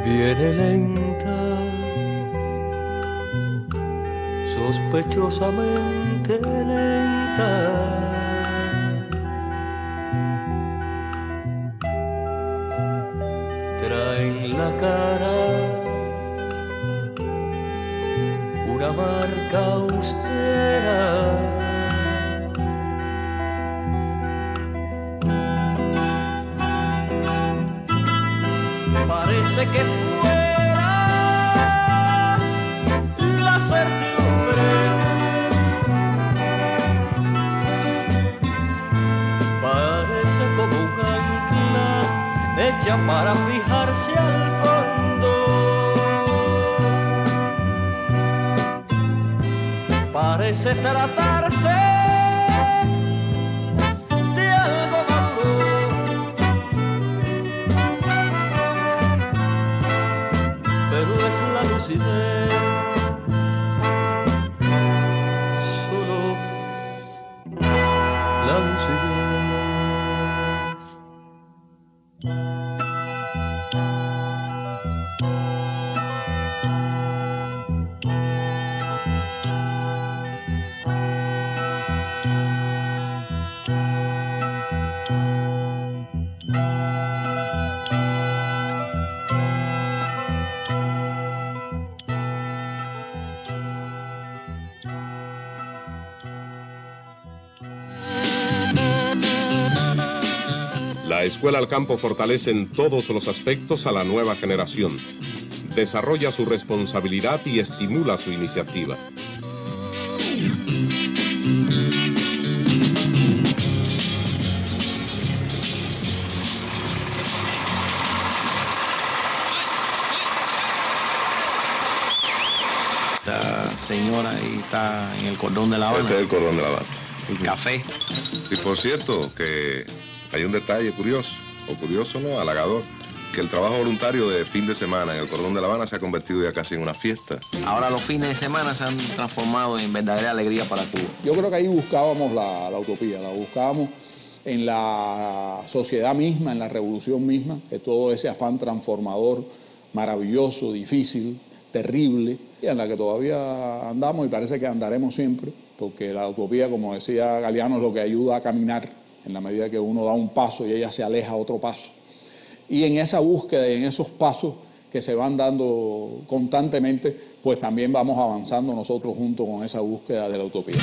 Viene lenta, sospechosamente lenta. Trae en la cara una marca austera. Parece que fuera la certidumbre, parece como un ancla hecha para fijarse al fondo. Parece tratarse de algo maduro, pero es la lucidez, solo la lucidez. La Escuela al Campo fortalece en todos los aspectos a la nueva generación, desarrolla su responsabilidad y estimula su iniciativa. Esta señora ahí está en el cordón de La Habana. Este es el cordón de La Habana. El café. Y por cierto, que hay un detalle curioso, o curioso no, halagador, que el trabajo voluntario de fin de semana en el cordón de La Habana se ha convertido ya casi en una fiesta. Ahora los fines de semana se han transformado en verdadera alegría para Cuba. Yo creo que ahí buscábamos la utopía, la buscábamos en la sociedad misma, en la revolución misma, de todo ese afán transformador, maravilloso, difícil, terrible, y en la que todavía andamos y parece que andaremos siempre, porque la utopía, como decía Galeano, es lo que ayuda a caminar en la medida que uno da un paso y ella se aleja a otro paso. Y en esa búsqueda y en esos pasos que se van dando constantemente, pues también vamos avanzando nosotros junto con esa búsqueda de la utopía.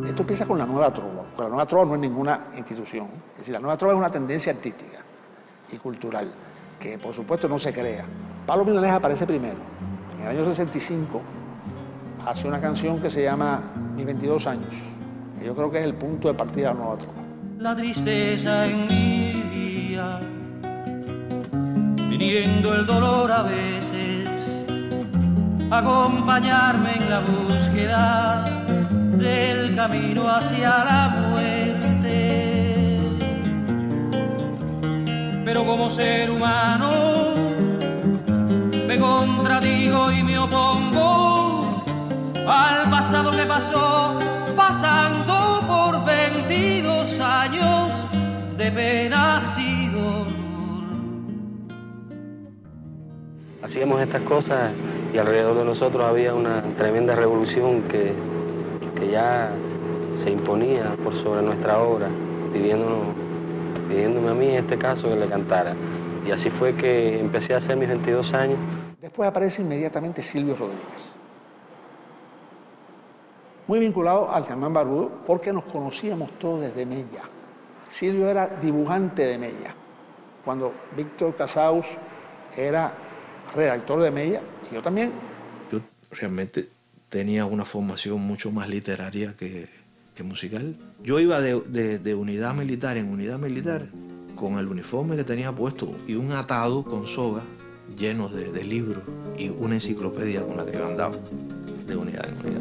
Esto empieza con la nueva trova, porque la nueva trova no es ninguna institución. Es decir, la nueva trova es una tendencia artística y cultural, que por supuesto no se crea. Pablo Milanés aparece primero. En el año 65 hace una canción que se llama Mis 22 años, que yo creo que es el punto de partida de la nueva trova. La tristeza en mi vida, viniendo el dolor a veces, acompañarme en la búsqueda del camino hacia la muerte. Pero como ser humano me contradigo y me opongo al pasado que pasó, pasando por 22 años de penas y dolor. Hacíamos estas cosas y alrededor de nosotros había una tremenda revolución que ya se imponía por sobre nuestra obra, pidiéndome a mí en este caso que le cantara. Y así fue que empecé a hacer mis 22 años. Después aparece inmediatamente Silvio Rodríguez, muy vinculado al Caimán Barbudo, porque nos conocíamos todos desde Mella. Silvio era dibujante de Mella, cuando Víctor Casaus era redactor de Mella, y yo también. Yo realmente tenía una formación mucho más literaria que musical. Yo iba de unidad militar en unidad militar con el uniforme que tenía puesto y un atado con soga lleno de libros y una enciclopedia con la que yo andaba de unidad en unidad.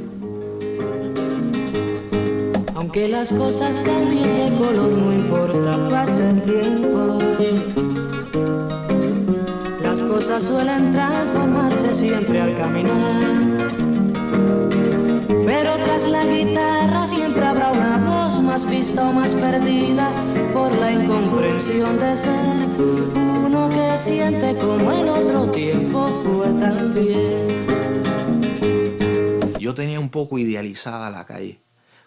Aunque las cosas cambien de color, no importa, pasa el tiempo. Las cosas suelen transformarse siempre al caminar. está más perdida por la incomprensión de ser uno que siente como en otro tiempo fue también. Yo tenía un poco idealizada la calle.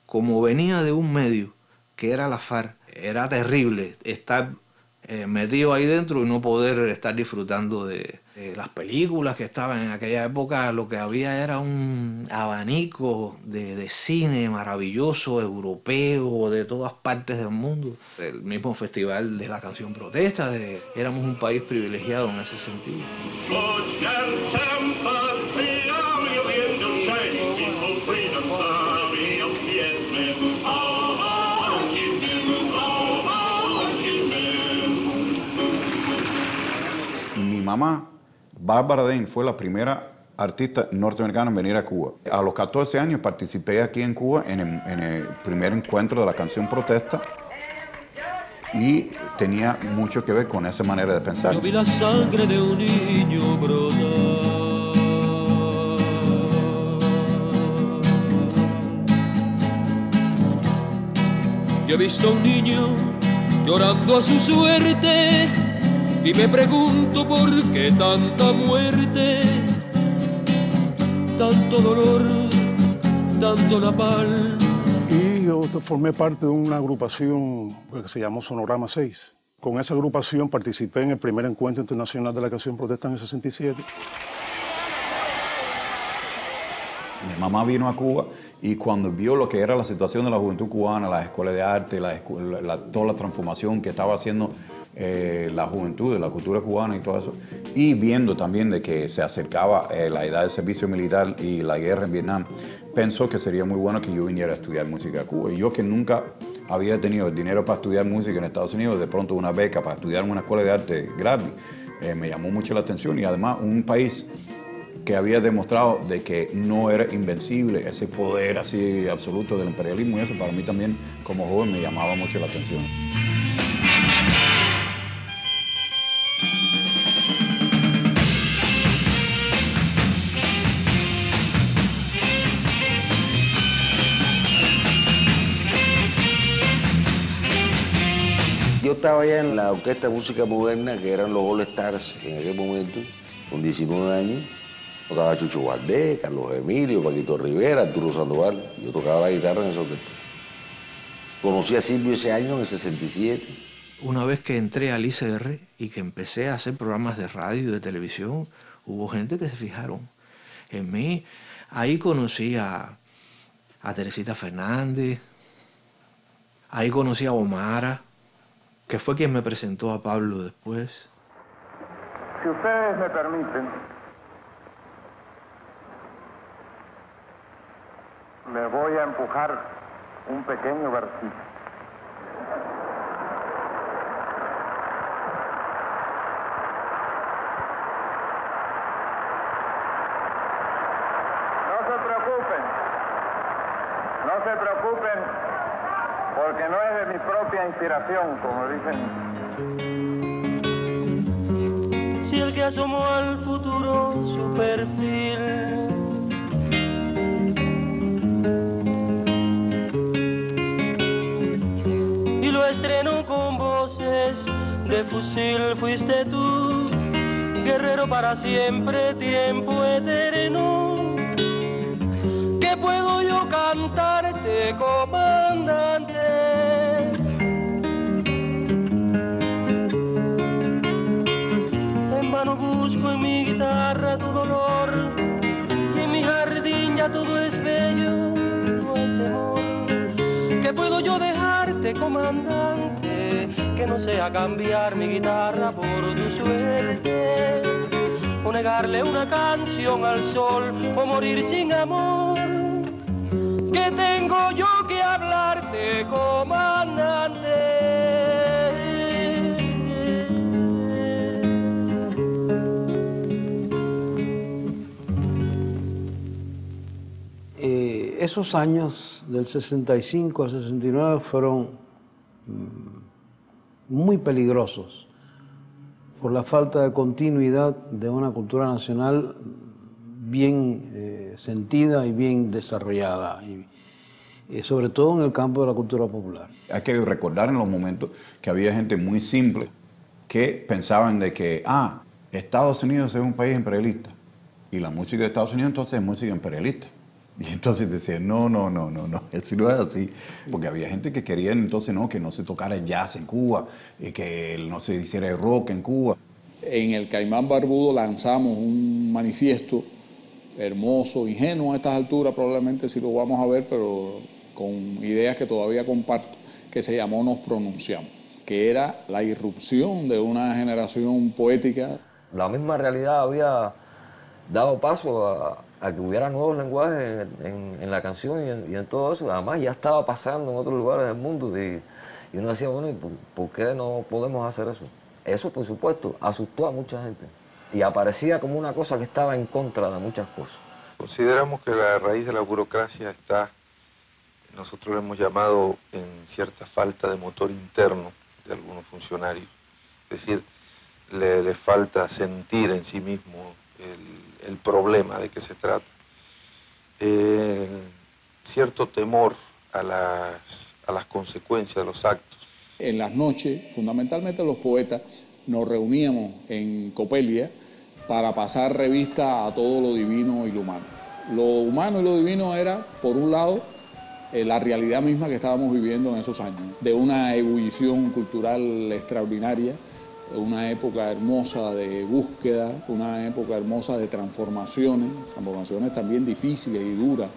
Como venía de un medio que era la FARC, era terrible estar metido ahí dentro y no poder estar disfrutando de las películas que estaban en aquella época. Lo que había era un abanico de cine maravilloso, europeo, de todas partes del mundo. El mismo festival de la canción protesta, éramos un país privilegiado en ese sentido. Mi mamá, Bárbara Dane, fue la primera artista norteamericana en venir a Cuba. A los 14 años participé aquí en Cuba en el primer encuentro de la canción protesta y tenía mucho que ver con esa manera de pensar. Yo vi la sangre de un niño brotar. Yo he visto a un niño llorando a su suerte y me pregunto por qué tanta muerte, tanto dolor, tanto napalm. Y yo formé parte de una agrupación que se llamó Sonorama 6. Con esa agrupación participé en el primer encuentro internacional de la canción protesta en el 67. Mi mamá vino a Cuba y cuando vio lo que era la situación de la juventud cubana, las escuelas de arte, toda la transformación que estaba haciendo la juventud de la cultura cubana y todo eso, y viendo también de que se acercaba la edad de servicio militar y la guerra en Vietnam, pensó que sería muy bueno que yo viniera a estudiar música a Cuba. Y yo, que nunca había tenido el dinero para estudiar música en Estados Unidos, de pronto una beca para estudiar en una escuela de arte gratis, me llamó mucho la atención. Y además un país que había demostrado de que no era invencible, ese poder así absoluto del imperialismo, y eso para mí también como joven me llamaba mucho la atención. Yo estaba ya en la Orquesta de Música Moderna, que eran los All Stars en aquel momento, con 19 años. Estaba Chucho Valdés, Carlos Emilio, Paquito Rivera, Arturo Sandoval. Yo tocaba la guitarra en esa orquesta. Conocí a Silvio ese año, en el 67. Una vez que entré al ICR y que empecé a hacer programas de radio y de televisión, hubo gente que se fijaron en mí. Ahí conocí a Teresita Fernández, ahí conocí a Omara, que fue quien me presentó a Pablo después. Si ustedes me permiten, les voy a empujar un pequeño versito. No se preocupen, porque no es de mi propia inspiración, como dicen. Si el que asomó al futuro su perfil y lo estrenó con voces de fusil, fuiste tú, guerrero para siempre, tiempo eterno. ¿Qué puedo yo cantarte, comandante? En vano busco en mi guitarra tu dolor, y en mi jardín ya todo es bello, no hay temor. ¿Qué puedo yo dejarte, comandante, que no sea cambiar mi guitarra por tu suerte, o negarle una canción al sol, o morir sin amor? ¿Qué tengo yo que hablarte, comandante? Esos años del 65 al 69 fueron muy peligrosos por la falta de continuidad de una cultura nacional bien sentida y bien desarrollada. sobre todo en el campo de la cultura popular. Hay que recordar en los momentos que había gente muy simple que pensaban de que, Estados Unidos es un país imperialista y la música de Estados Unidos entonces es música imperialista. Y entonces decían, no, eso no es así. Porque había gente que quería entonces que no se tocara el jazz en Cuba y que no se hiciera el rock en Cuba. En el Caimán Barbudo lanzamos un manifiesto hermoso, ingenuo a estas alturas, probablemente si lo vamos a ver, pero con ideas que todavía comparto, que se llamó Nos Pronunciamos, que era la irrupción de una generación poética. La misma realidad había dado paso a que hubiera nuevos lenguajes en la canción y en todo eso. Además ya estaba pasando en otros lugares del mundo y uno decía, bueno, ¿y por qué no podemos hacer eso? Eso, por supuesto, asustó a mucha gente y aparecía como una cosa que estaba en contra de muchas cosas. Consideramos que la raíz de la burocracia está, nosotros lo hemos llamado en cierta falta de motor interno de algunos funcionarios. Es decir, le falta sentir en sí mismo el problema de que se trata. Cierto temor a las consecuencias de los actos. En las noches, fundamentalmente los poetas, nos reuníamos en Copelia para pasar revista a todo lo divino y lo humano. Lo humano y lo divino era, por un lado, la realidad misma que estábamos viviendo en esos años, de una ebullición cultural extraordinaria, una época hermosa de búsqueda, una época hermosa de transformaciones también difíciles y duras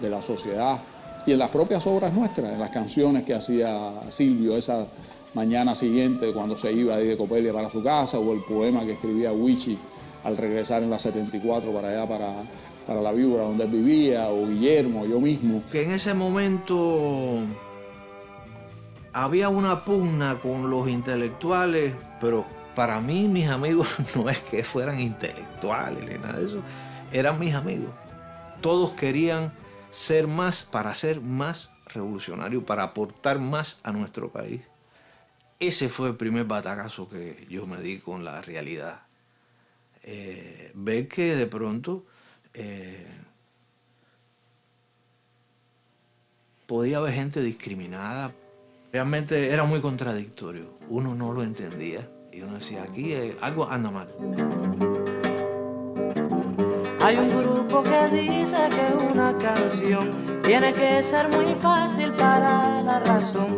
de la sociedad, y en las propias obras nuestras, en las canciones que hacía Silvio esa mañana siguiente cuando se iba de Copelia para su casa, o el poema que escribía Huichi al regresar en la 74 para allá, para la Víbora donde él vivía, o Guillermo, yo mismo. Que en ese momento había una pugna con los intelectuales, pero para mí mis amigos no es que fueran intelectuales ni nada de eso, eran mis amigos. Todos querían ser más, para ser más revolucionarios, para aportar más a nuestro país. Ese fue el primer batacazo que yo me di con la realidad. Ver que de pronto podía haber gente discriminada. Realmente era muy contradictorio. Uno no lo entendía y uno decía, aquí algo anda mal. Hay un grupo que dice que una canción tiene que ser muy fácil para la razón,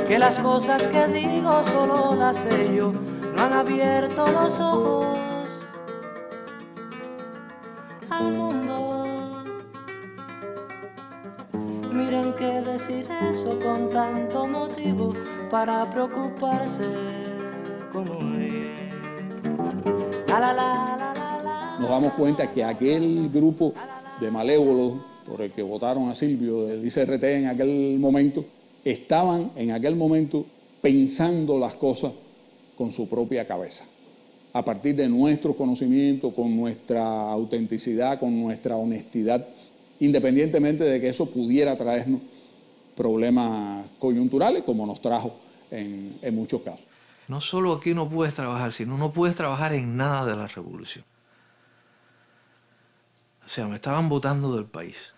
que las cosas que digo solo las sé yo, no han abierto los ojos al mundo. Miren que decir eso con tanto motivo para preocuparse como es. La la la la. Nos damos cuenta que aquel grupo de malévolos por el que votaron a Silvio del ICRT en aquel momento, estaban en aquel momento pensando las cosas con su propia cabeza. A partir de nuestros conocimientos, con nuestra autenticidad, con nuestra honestidad, independientemente de que eso pudiera traernos problemas coyunturales, como nos trajo en muchos casos. No solo aquí no puedes trabajar, sino no puedes trabajar en nada de la revolución. O sea, me estaban botando del país.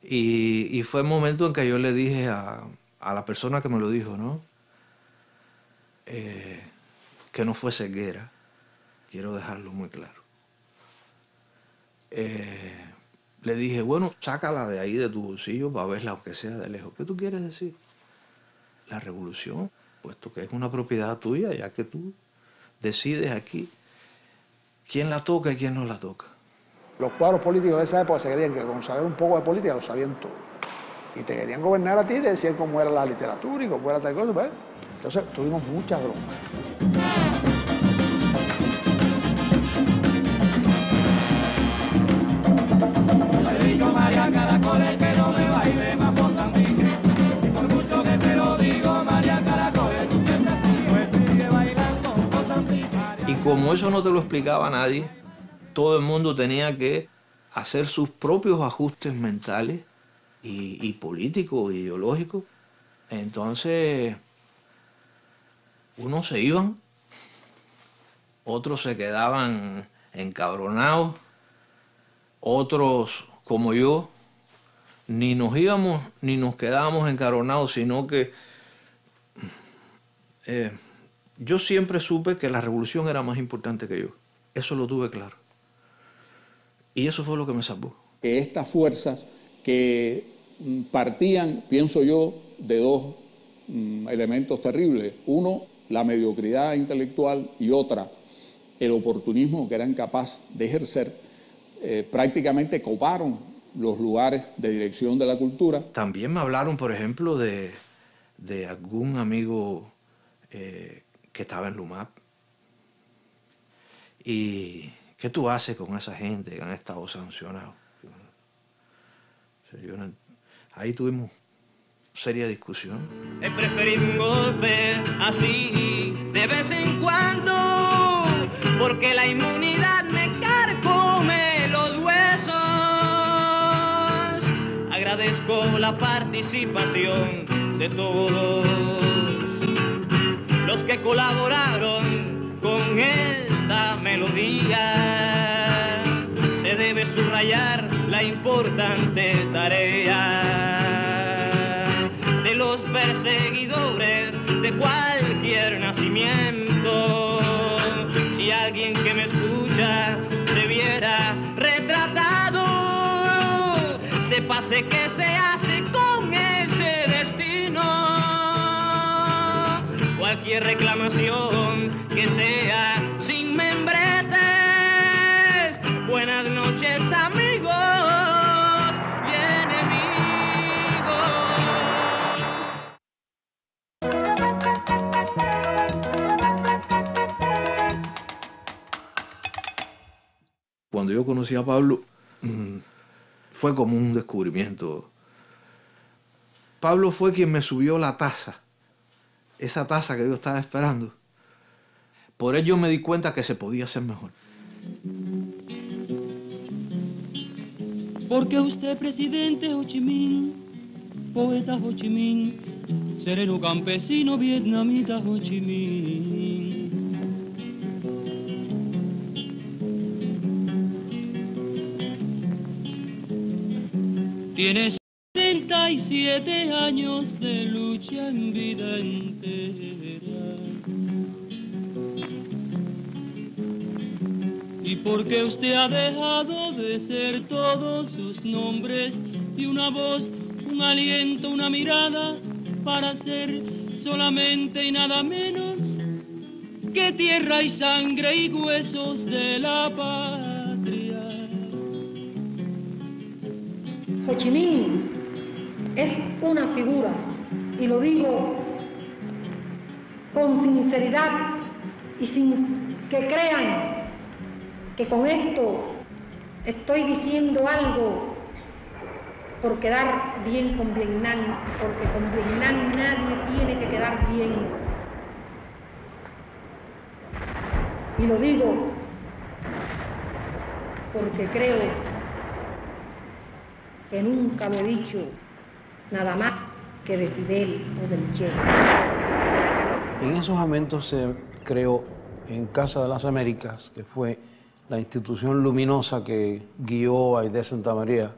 Y fue el momento en que yo le dije a la persona que me lo dijo, ¿no? Que no fue ceguera. Quiero dejarlo muy claro. Le dije, bueno, sácala de ahí de tu bolsillo para verla, aunque sea de lejos. ¿Qué tú quieres decir? La revolución, puesto que es una propiedad tuya, ya que tú decides aquí quién la toca y quién no la toca. Los cuadros políticos de esa época se creían que con saber un poco de política lo sabían todo. Y te querían gobernar a ti y te decían cómo era la literatura y cómo era tal cosa. ¿Ves? Entonces tuvimos muchas bromas. María Caracoles, que no me baile más Mozambique. Por mucho que te lo digo, María Caracoles, tú siempre sigue bailando Mozambique. Y como eso no te lo explicaba nadie, todo el mundo tenía que hacer sus propios ajustes mentales y políticos, ideológicos. Entonces, unos se iban, otros se quedaban encabronados, otros, como yo, ni nos íbamos ni nos quedábamos encaronados, sino que yo siempre supe que la revolución era más importante que yo. Eso lo tuve claro. Y eso fue lo que me salvó. Estas fuerzas que partían, pienso yo, de dos elementos terribles. Uno, la mediocridad intelectual, y otra, el oportunismo que eran capaces de ejercer, prácticamente coparon los lugares de dirección de la cultura. También me hablaron, por ejemplo, de algún amigo que estaba en LUMAP. ¿Y qué tú haces con esa gente que han estado sancionados? Ahí tuvimos seria discusión. He preferido un golpe así de vez en cuando, porque la inmunidad me carcome los huesos. Agradezco la participación de todos los que colaboraron con esta melodía. Se debe subrayar la importante tarea de los perseguidores de cualquier nacimiento. Si alguien que me escucha se viera retratado, sépase que se hace con ese destino. Cualquier reclamación que sea sin membretes. Buenas noches, amigos y enemigos. Cuando yo conocí a Pablo, fue como un descubrimiento. Pablo fue quien me subió la taza, esa taza que yo estaba esperando. Por ello me di cuenta que se podía hacer mejor. Porque usted, presidente Ho Chi Minh, poeta Ho Chi Minh, sereno campesino vietnamita Ho Chi Minh. Tiene 77 años de lucha en vida entera. Y porque usted ha dejado de ser todos sus nombres y una voz, un aliento, una mirada, para ser solamente y nada menos que tierra y sangre y huesos de la patria. Ho Chi Minh es una figura, y lo digo con sinceridad y sin que crean que con esto estoy diciendo algo por quedar bien con Vietnam, porque con Vietnam nadie tiene que quedar bien. Y lo digo porque creo que nunca lo he dicho nada más que de Fidel o del Che. En esos momentos se creó en Casa de las Américas, que fue la institución luminosa que guió a Aidé Santa María,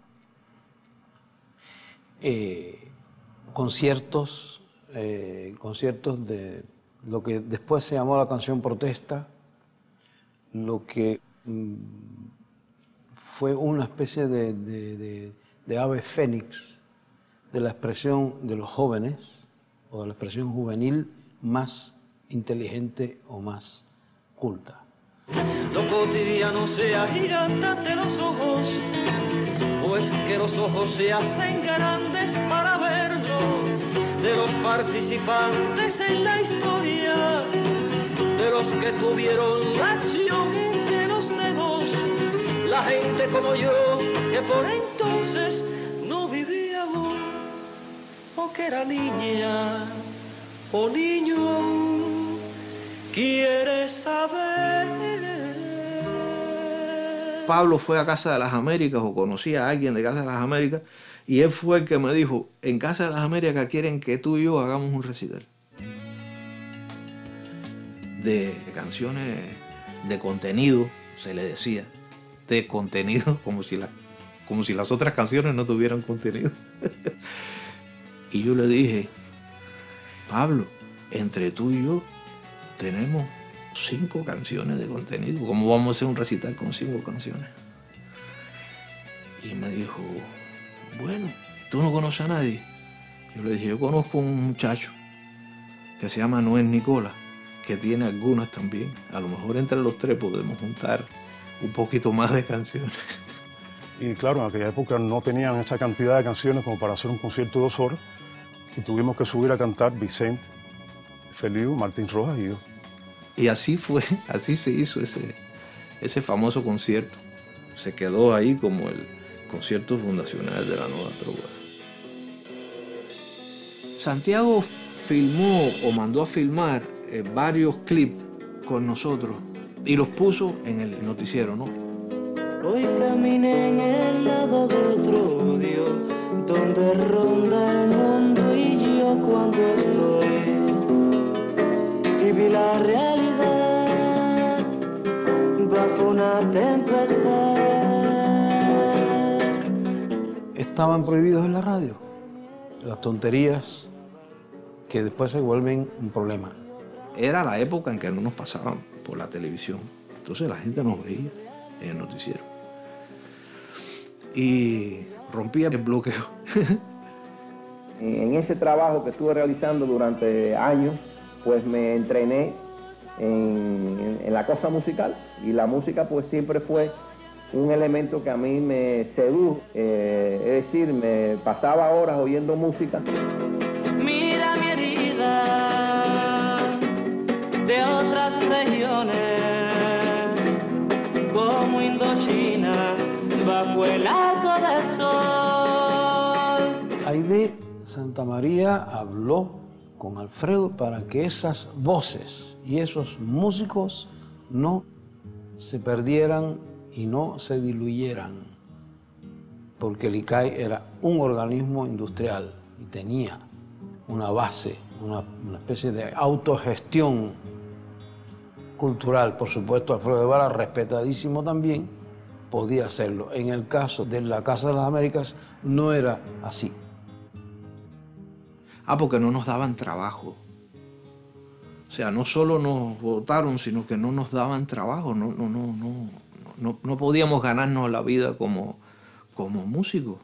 conciertos de lo que después se llamó la canción protesta, lo que fue una especie de ave fénix de la expresión de los jóvenes o de la expresión juvenil más inteligente o más culta. Lo cotidiano se agiganta ante los ojos, o es que los ojos se hacen grandes para verlo, de los participantes en la historia, de los que tuvieron la acción entre los dedos, la gente como yo, que por entonces no vivía aún, o que era niña o niño aún, quiere saber. Pablo fue a Casa de las Américas o conocía a alguien de Casa de las Américas y él fue el que me dijo, en Casa de las Américas quieren que tú y yo hagamos un recital de canciones de contenido, se le decía, de contenido, como si como si las otras canciones no tuvieran contenido. Y yo le dije, Pablo, entre tú y yo tenemos 5 canciones de contenido. ¿Cómo vamos a hacer un recital con 5 canciones? Y me dijo, bueno, ¿tú no conoces a nadie? Yo le dije, yo conozco a un muchacho que se llama Noel Nicola, que tiene algunas también. A lo mejor entre los 3 podemos juntar un poquito más de canciones. Y claro, en aquella época no tenían esa cantidad de canciones como para hacer un concierto de 2 horas. Y tuvimos que subir a cantar Vicente, Feliu, Martín Rojas y yo. Y así fue, así se hizo ese famoso concierto. Se quedó ahí como el concierto fundacional de la Nueva Trova. Santiago filmó o mandó a filmar varios clips con nosotros y los puso en el noticiero, ¿no? Hoy caminé en el lado de otro odio, donde ronda el mundo y yo cuando estoy, y vi la realidad bajo una tempestad. Estaban prohibidos en la radio las tonterías que después se vuelven un problema. Era la época en que no nos pasaban por la televisión, entonces la gente nos veía en el noticiero y rompía el bloqueo. En ese trabajo que estuve realizando durante años, pues me entrené en la cosa musical, y la música pues siempre fue un elemento que a mí me sedujo, es decir, me pasaba horas oyendo música. Mira mi herida de otras regiones, como Indochina, bajo el arco del sol. Aide Santamaría habló con Alfredo para que esas voces y esos músicos no se perdieran y no se diluyeran, porque el ICAI era un organismo industrial y tenía una base, una especie de autogestión cultural. Por supuesto, Alfredo Guevara, respetadísimo también, podía hacerlo. En el caso de la Casa de las Américas no era así. Porque no nos daban trabajo. O sea, no solo nos votaron, sino que no nos daban trabajo. No podíamos ganarnos la vida como músicos.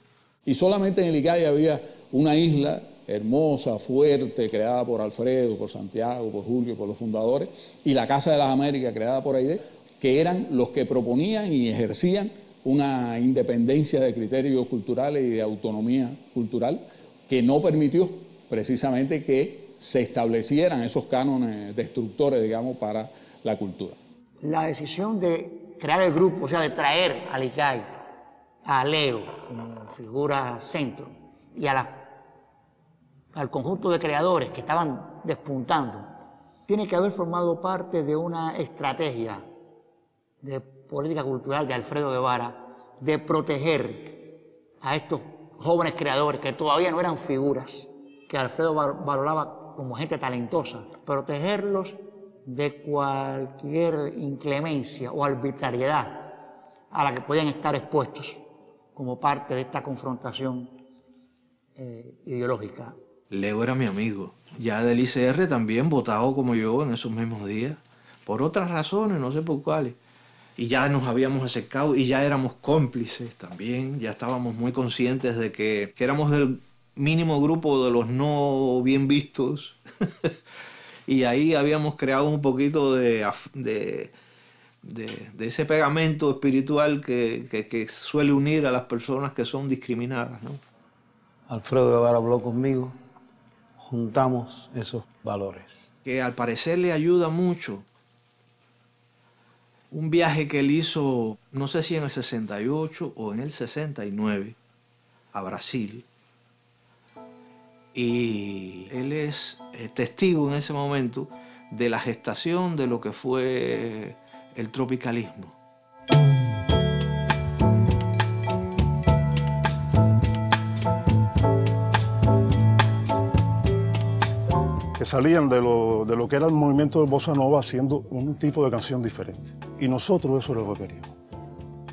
Y solamente en el ICAI había una isla hermosa, fuerte, creada por Alfredo, por Santiago, por Julio, por los fundadores, y la Casa de las Américas, creada por Aide, que eran los que proponían y ejercían una independencia de criterios culturales y de autonomía cultural que no permitió precisamente que se establecieran esos cánones destructores, digamos, para la cultura. La decisión de crear el grupo, o sea, de traer al ICAI, a Leo como figura centro y al conjunto de creadores que estaban despuntando, tiene que haber formado parte de una estrategia de política cultural de Alfredo Guevara de proteger a estos jóvenes creadores que todavía no eran figuras, que Alfredo valoraba como gente talentosa, protegerlos de cualquier inclemencia o arbitrariedad a la que podían estar expuestos como parte de esta confrontación ideológica. Leo era mi amigo, ya del ICR también votado como yo en esos mismos días, por otras razones, no sé por cuáles. Y ya nos habíamos acercado y ya éramos cómplices también, ya estábamos muy conscientes de que éramos del mínimo grupo de los no bien vistos. Y ahí habíamos creado un poquito de ese pegamento espiritual que suele unir a las personas que son discriminadas, ¿no? Alfredo Guevara habló conmigo, juntamos esos valores. Que al parecer le ayuda mucho un viaje que él hizo, no sé si en el 68 o en el 69, a Brasil. Y él es testigo en ese momento de la gestación de lo que fue el tropicalismo. Que salían de lo que era el movimiento del bossa nova haciendo un tipo de canción diferente. Y nosotros eso era lo que queríamos.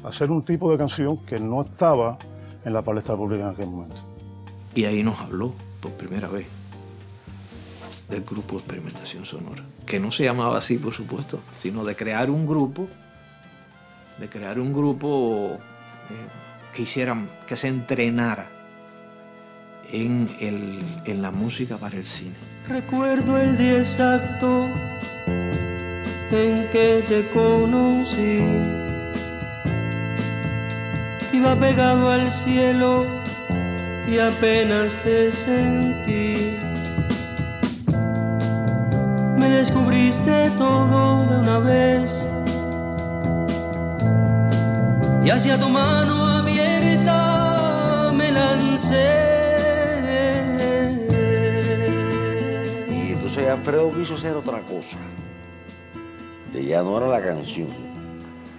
hacer un tipo de canción que no estaba en la palestra pública en aquel momento. Y ahí nos habló por primera vez del grupo de experimentación sonora, que no se llamaba así, por supuesto, sino de crear un grupo, que se entrenara en la música para el cine. Recuerdo el día exacto en que te conocí. Iba pegado al cielo y apenas te sentí. Me descubriste todo de una vez y hacia tu mano abierta me lancé. Y entonces Alfredo quiso hacer otra cosa. Que ya no era la canción,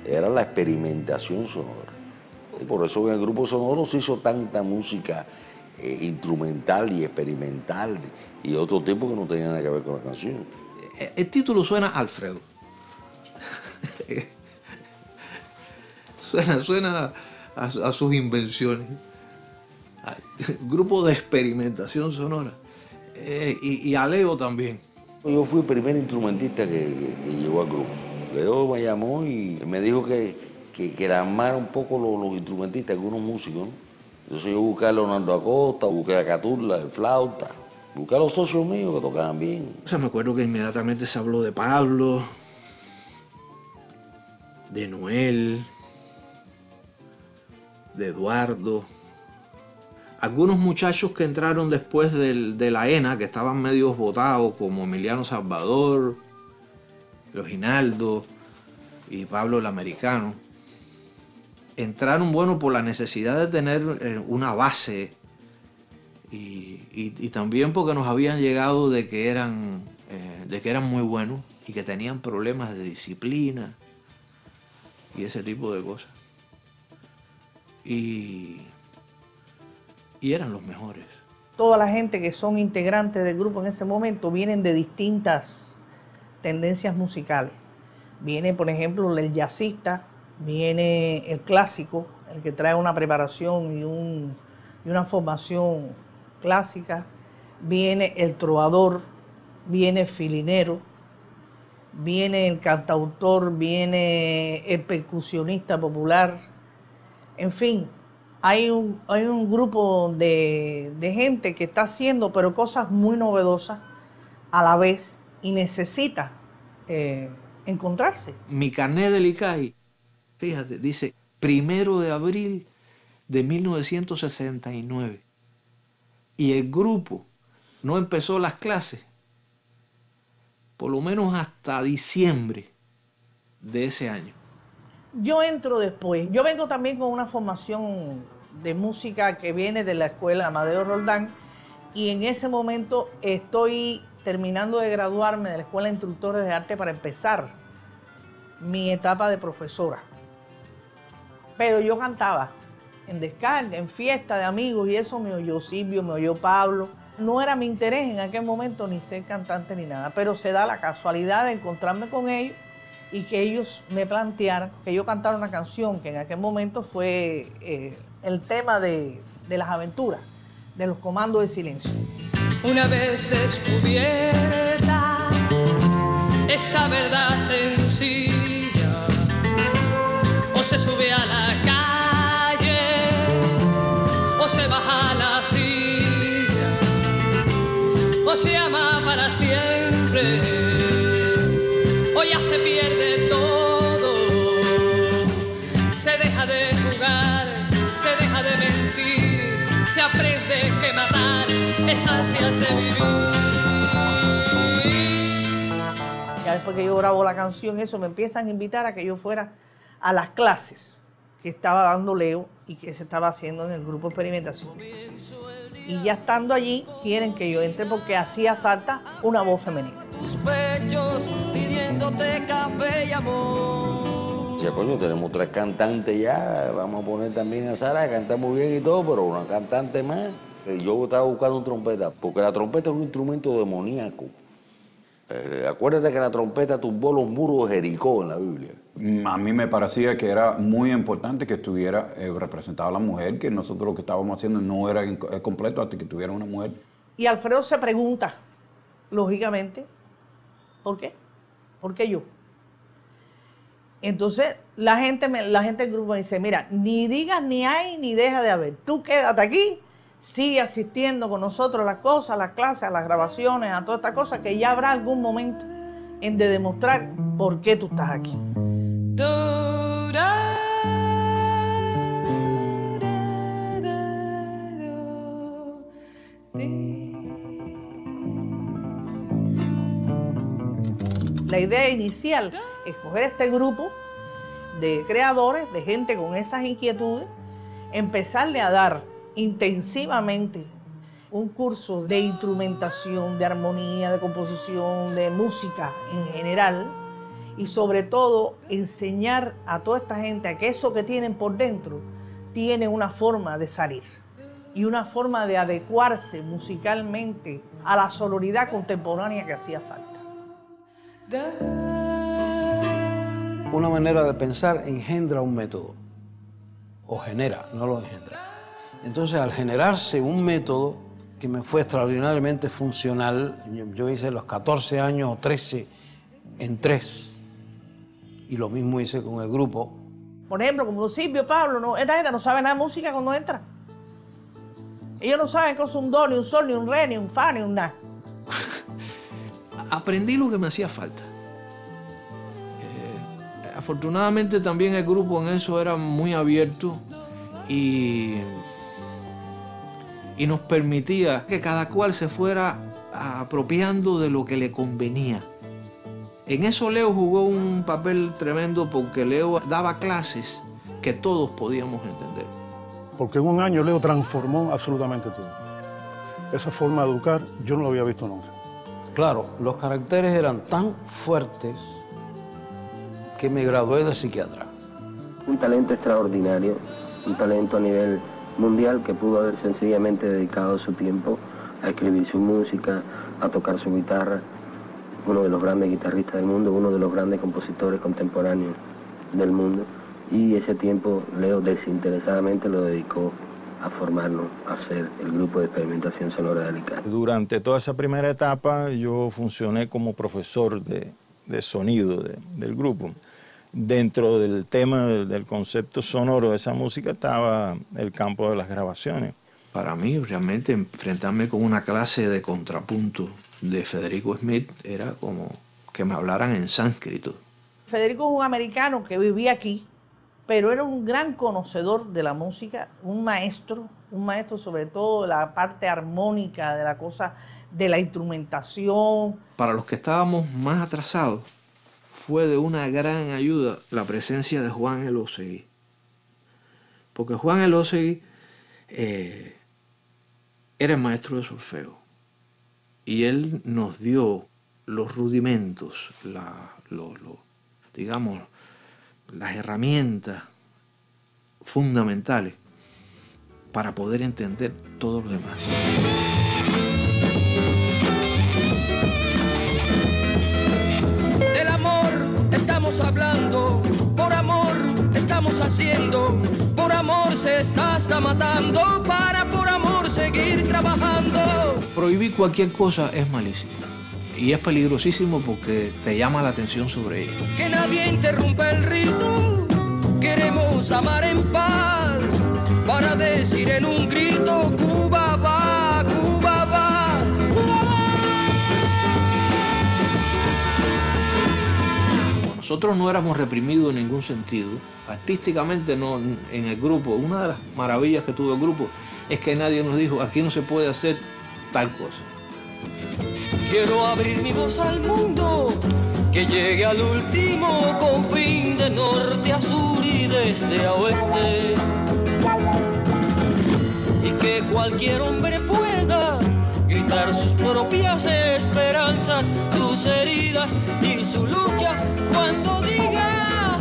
era la experimentación sonora. Y por eso en el grupo sonoro se hizo tanta música instrumental y experimental y otro tipo que no tenía nada que ver con la canción. El título suena a Alfredo. suena a sus invenciones. Grupo de experimentación sonora. Y a Leo también. Yo fui el primer instrumentista que llegó al grupo. Leo me llamó y me dijo que armara un poco los instrumentistas, algunos músicos, ¿no? Entonces yo busqué a Leonardo Acosta, busqué a Caturla, el flauta, busqué a los socios míos que tocaban bien. O sea, me acuerdo que inmediatamente se habló de Pablo, de Noel, de Eduardo. Algunos muchachos que entraron después de la ENA, que estaban medio botados, como Emiliano Salvador, Reginaldo y Pablo el Americano, entraron, bueno, por la necesidad de tener una base y también porque nos habían llegado de que eran muy buenos y que tenían problemas de disciplina y ese tipo de cosas. Y eran los mejores. Toda la gente que son integrantes del grupo en ese momento vienen de distintas tendencias musicales. Viene, por ejemplo, el jazzista, viene el clásico, el que trae una preparación y una formación clásica, viene el trovador, viene el filinero, viene el cantautor, viene el percusionista popular, en fin, hay un grupo de gente que está haciendo pero cosas muy novedosas a la vez y necesita encontrarse. Mi carnet del ICAI, fíjate, dice 1 de abril de 1969 y el grupo no empezó las clases por lo menos hasta diciembre de ese año. Yo entro después. Yo vengo también con una formación de música que viene de la escuela Amadeo Roldán y en ese momento estoy terminando de graduarme de la Escuela de Instructores de Arte para empezar mi etapa de profesora. Pero yo cantaba en descarga, en fiesta de amigos y eso me oyó Silvio, me oyó Pablo. No era mi interés en aquel momento ni ser cantante ni nada, pero se da la casualidad de encontrarme con ellos y que ellos me plantearan que yo cantara una canción que en aquel momento fue el tema de las aventuras, de los comandos de silencio. Una vez descubierta esta verdad sencilla, o se sube a la calle o se baja a la silla, o se ama para siempre o ya se pierde todo. Se deja de jugar, se deja de mentir, se aprende que matar es ansias de vivir. Ya después que yo grabo la canción, eso me empiezan a invitar a que yo fuera a las clases que estaba dando Leo y que se estaba haciendo en el grupo de experimentación. Y ya estando allí, quieren que yo entre porque hacía falta una voz femenina. Tus pechos pidiéndote café y amor. Ya, coño, tenemos 3 cantantes ya, vamos a poner también a Sara, que canta muy bien y todo, pero una cantante más. Yo estaba buscando un trompeta, porque la trompeta es un instrumento demoníaco. Acuérdate que la trompeta tumbó los muros de Jericó en la Biblia. A mí me parecía que era muy importante que estuviera representada la mujer, que nosotros lo que estábamos haciendo no era completo hasta que tuviera una mujer. Y Alfredo se pregunta, lógicamente, ¿por qué? ¿Por qué yo? Entonces la gente del grupo me dice, mira, ni digas ni hay ni deja de haber. Tú quédate aquí, sigue asistiendo con nosotros a las cosas, a las clases, a las grabaciones, a todas estas cosas, que ya habrá algún momento en de demostrar por qué tú estás aquí. La idea inicial es coger este grupo de creadores, de gente con esas inquietudes, empezarle a dar intensivamente un curso de instrumentación, de armonía, de composición, de música en general, y sobre todo enseñar a toda esta gente a que eso que tienen por dentro tiene una forma de salir y una forma de adecuarse musicalmente a la sonoridad contemporánea que hacía falta. Una manera de pensar engendra un método, o genera, no lo engendra. Entonces, al generarse un método que me fue extraordinariamente funcional, yo hice los 14 años o 13 en 3, y lo mismo hice con el grupo. Por ejemplo, como Silvio, Pablo, esta gente no sabe nada de música cuando entra. Ellos no saben qué es un do, ni un sol, ni un re, ni un fa, ni un nada. Aprendí lo que me hacía falta. Afortunadamente también el grupo en eso era muy abierto y nos permitía que cada cual se fuera apropiando de lo que le convenía. En eso Leo jugó un papel tremendo porque Leo daba clases que todos podíamos entender. Porque en un año Leo transformó absolutamente todo. Esa forma de educar yo no lo había visto nunca. Claro, los caracteres eran tan fuertes que me gradué de psiquiatra. Un talento extraordinario, un talento a nivel mundial que pudo haber sencillamente dedicado su tiempo a escribir su música, a tocar su guitarra. Uno de los grandes guitarristas del mundo, uno de los grandes compositores contemporáneos del mundo. Y ese tiempo Leo desinteresadamente lo dedicó a formarnos, a hacer el grupo de experimentación sonora de Alicante. Durante toda esa primera etapa yo funcioné como profesor de sonido del grupo. Dentro del tema del concepto sonoro de esa música estaba el campo de las grabaciones. Para mí, realmente, enfrentarme con una clase de contrapunto de Federico Smith era como que me hablaran en sánscrito. Federico es un americano que vivía aquí, pero era un gran conocedor de la música, un maestro sobre todo de la parte armónica, de la cosa, de la instrumentación. Para los que estábamos más atrasados, fue de una gran ayuda la presencia de Juan Elósegui. Porque Juan Elósegui era el maestro de solfeo. Y él nos dio los rudimentos, digamos, las herramientas fundamentales para poder entender todo lo demás. Del amor estamos hablando, por amor estamos haciendo, por amor se está hasta matando, para por amor seguir trabajando. Prohibir cualquier cosa es malísimo y es peligrosísimo porque te llama la atención sobre ella. Que nadie interrumpa el rito, queremos amar en paz, para decir en un grito, Cuba va, Cuba va. Nosotros no éramos reprimidos en ningún sentido, artísticamente no, en el grupo. Una de las maravillas que tuvo el grupo es que nadie nos dijo, aquí no se puede hacer tal cosa. Quiero abrir mi voz al mundo, que llegue al último confín, de norte a sur y de este a oeste, y que cualquier hombre pueda gritar sus propias esperanzas, sus heridas y su lucha cuando diga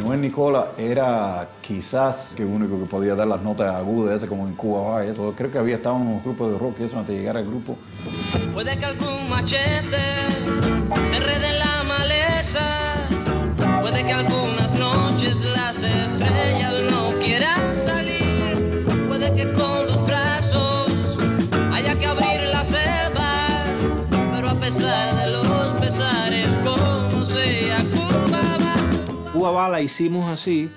No es Rubén Nicola era quizás el único que podía dar las notas agudas, ese como en Cuba va, eso. Creo que había estado en un grupo de rock y eso antes de llegar al grupo. Puede que algún machete se enrede en la maleza, puede que algunas noches las estrellas no quieran salir, puede que con los brazos haya que abrir la selva, pero a pesar de los pesares, como sea, Cuba va la hicimos así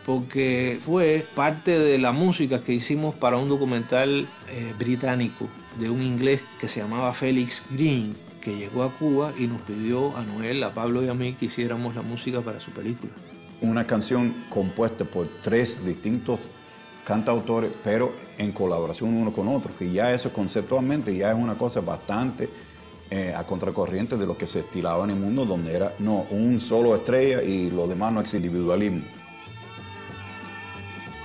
porque fue parte de la música que hicimos para un documental británico de un inglés que se llamaba Felix Green, que llegó a Cuba y nos pidió a Noel, a Pablo y a mí que hiciéramos la música para su película. Una canción compuesta por 3 distintos cantautores, pero en colaboración uno con otro, que ya eso conceptualmente ya es una cosa bastante a contracorriente de lo que se estilaba en el mundo, donde era un solo estrella y lo demás no es individualismo.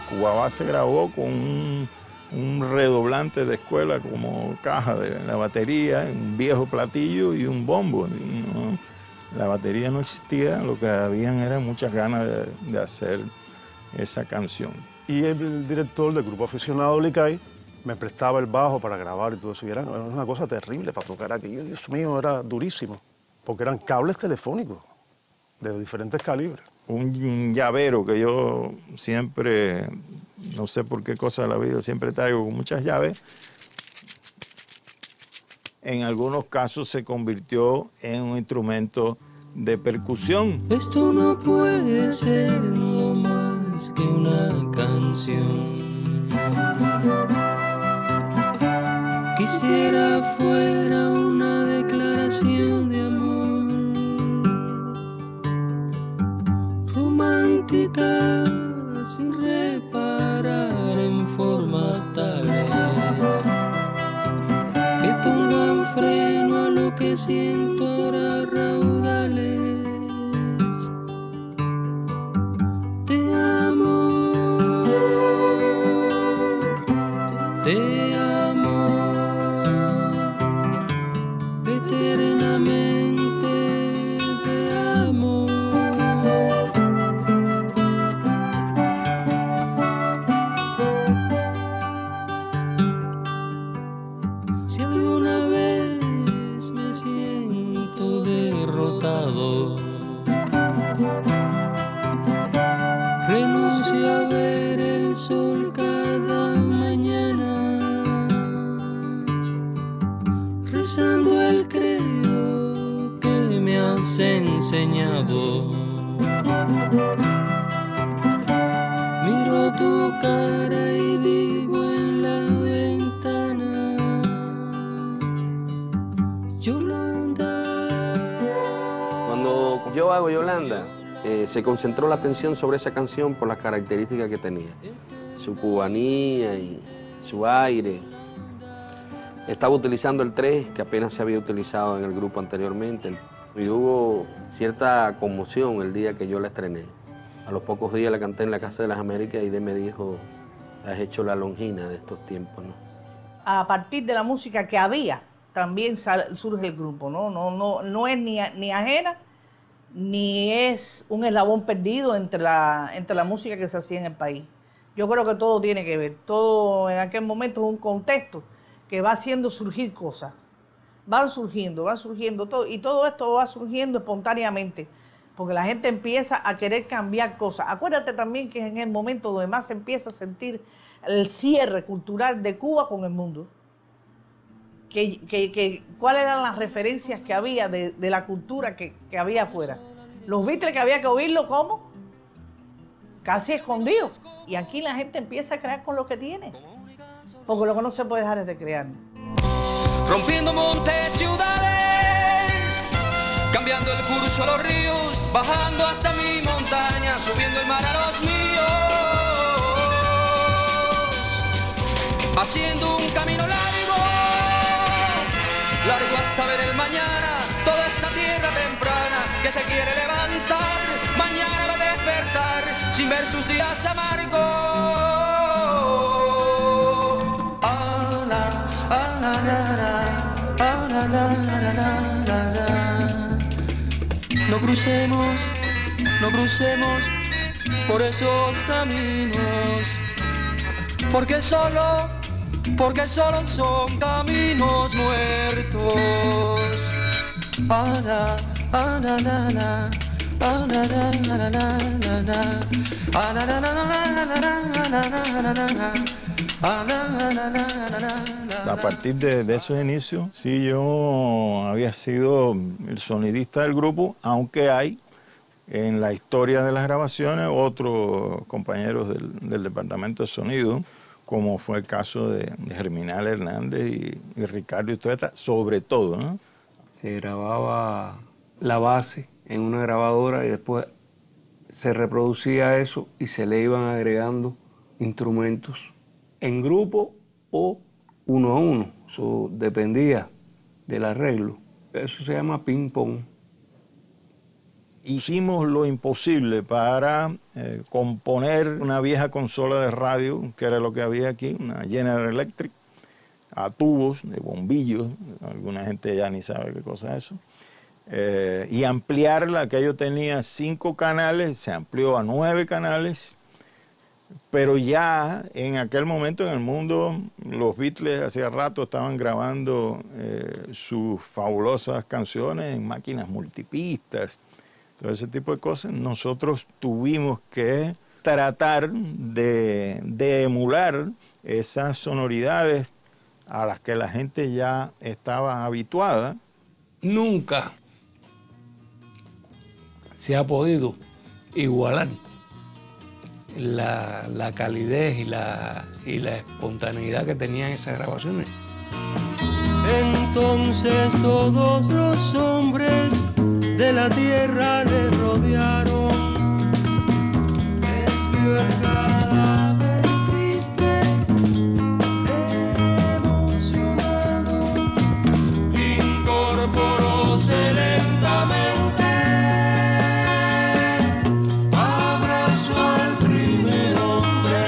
Cuba Va se grabó con un redoblante de escuela como caja de la batería, un viejo platillo y un bombo. ¿No? La batería no existía, lo que habían eran muchas ganas de hacer esa canción. Y el director del grupo aficionado Licay me prestaba el bajo para grabar y todo eso. Y era una cosa terrible para tocar aquí. Dios mío, era durísimo, porque eran cables telefónicos de diferentes calibres. Un llavero que yo siempre, no sé por qué cosa de la vida, siempre traigo con muchas llaves. En algunos casos se convirtió en un instrumento de percusión. Esto no puede ser lo más que una canción. Quisiera fuera una declaración de amor, romántica sin reparar en formas tales que pongan freno a lo que siento ahora raudales. Te amo, te amo. Eternamente te amo. Si alguna vez me siento derrotado, renuncio a ver el sol cada mañana, rezando el credo que me has enseñado. Miro tu cara y digo en la ventana, Yolanda. Cuando yo hago Yolanda, se concentró la atención sobre esa canción por las características que tenía. Su cubanía y su aire. Estaba utilizando el 3, que apenas se había utilizado en el grupo anteriormente. Y hubo cierta conmoción el día que yo la estrené. A los pocos días la canté en la Casa de las Américas y Ide me dijo, has hecho la Longina de estos tiempos, ¿no? A partir de la música que había, también surge el grupo, ¿no? No es ni ajena, ni es un eslabón perdido entre la música que se hacía en el país. Yo creo que todo tiene que ver. Todo en aquel momento es un contexto que va haciendo surgir cosas. Van surgiendo todo, y todo esto va surgiendo espontáneamente, porque la gente empieza a querer cambiar cosas. Acuérdate también que es en el momento donde más se empieza a sentir el cierre cultural de Cuba con el mundo. ¿Cuáles eran las referencias que había de la cultura que había afuera? Los Beatles, que había que oírlo como casi escondidos. Y aquí la gente empieza a crear con lo que tiene, porque lo que no se puede dejar es de crear. Rompiendo montes, ciudades, cambiando el curso a los ríos, bajando hasta mi montaña, subiendo el mar a los míos, haciendo un camino largo hasta ver el mañana, toda esta tierra temprana que se quiere levantar, mañana va a despertar sin ver sus días amargos. No crucemos por esos caminos, porque solo son caminos muertos. Ana, ana, na, na. A partir de esos inicios, sí, yo había sido el sonidista del grupo, aunque hay en la historia de las grabaciones otros compañeros del departamento de sonido, como fue el caso de Germinal Hernández y Ricardo Istueta, sobre todo, ¿no? Se grababa la base en una grabadora y después se reproducía eso y se le iban agregando instrumentos en grupo o uno a uno. Eso dependía del arreglo. Eso se llama ping-pong. Hicimos lo imposible para componer una vieja consola de radio, que era lo que había aquí, una General Electric, a tubos de bombillos, alguna gente ya ni sabe qué cosa es eso, y ampliarla. Aquello tenía 5 canales, se amplió a 9 canales, pero ya en aquel momento en el mundo los Beatles hacía rato estaban grabando sus fabulosas canciones en máquinas multipistas, todo ese tipo de cosas. Nosotros tuvimos que tratar de emular esas sonoridades a las que la gente ya estaba habituada. Nunca se ha podido igualar la calidez y la espontaneidad que tenían esas grabaciones. Entonces todos los hombres de la tierra le rodearon. Desvió el cadáver triste, emocionado, incorporóse lentamente, abrazó al primer hombre.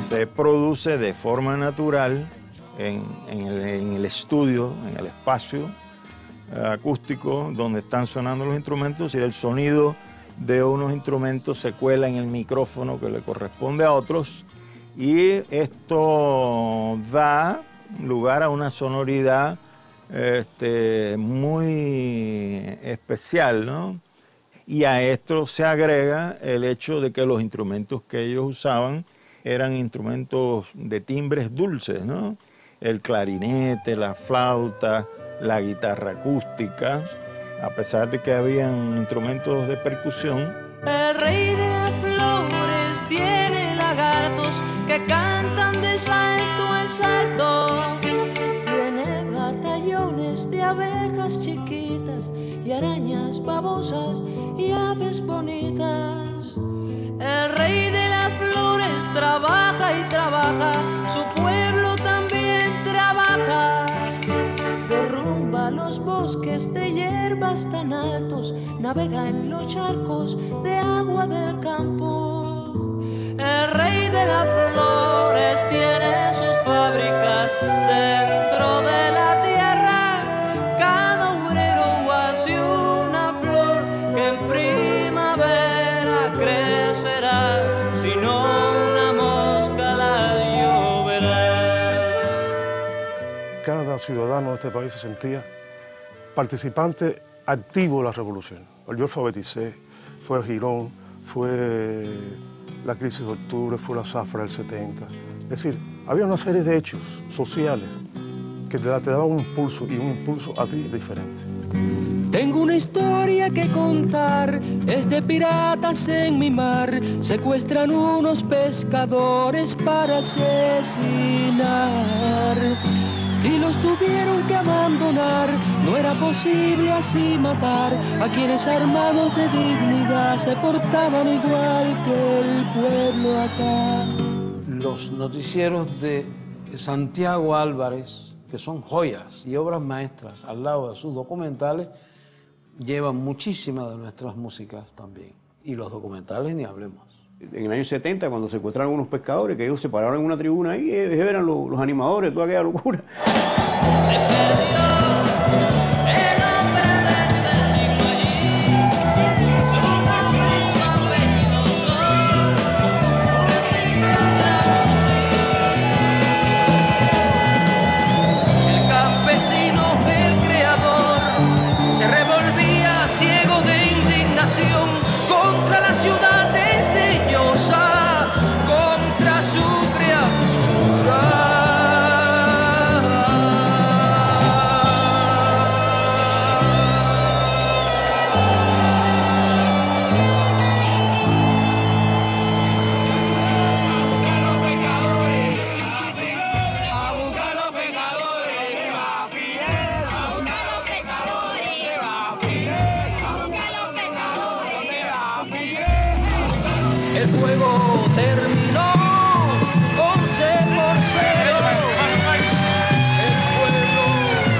Se produce de forma natural en el estudio, en el espacio acústico donde están sonando los instrumentos, y el sonido de unos instrumentos se cuela en el micrófono que le corresponde a otros, y esto da lugar a una sonoridad muy especial, ¿no? Y a esto se agrega el hecho de que los instrumentos que ellos usaban eran instrumentos de timbres dulces, ¿no? El clarinete, la flauta, la guitarra acústica, a pesar de que habían instrumentos de percusión. El rey de las flores tiene lagartos que cantan de salto en salto. Tiene batallones de abejas chiquitas y arañas babosas y aves bonitas. El rey de las flores trabaja y trabaja, su pueblo también trabaja. Derrumba los bosques de hierbas tan altos, navega en los charcos de agua del campo. El rey de las flores tiene sus fábricas dentro de la tierra. Cada obrero hace una flor que en primavera crecerá, si no una mosca la lloverá. Cada ciudadano de este país se sentía participante activo de la revolución. Yo alfabeticé, fue el Girón, fue la crisis de octubre, fue la zafra del 70. Es decir, había una serie de hechos sociales que te daban un impulso, y un impulso a ti diferente. Tengo una historia que contar, es de piratas en mi mar. Secuestran unos pescadores para asesinar y los tuvieron que abandonar. No era posible así matar a quienes armados de dignidad se portaban igual que el pueblo acá. Los noticieros de Santiago Álvarez, que son joyas y obras maestras al lado de sus documentales, llevan muchísimas de nuestras músicas también. Y los documentales ni hablemos. En el año 70, cuando secuestraron unos pescadores, que ellos se pararon en una tribuna ahí, eran los animadores, toda aquella locura. Se perdió el hombre de el juego terminó 11-0. El pueblo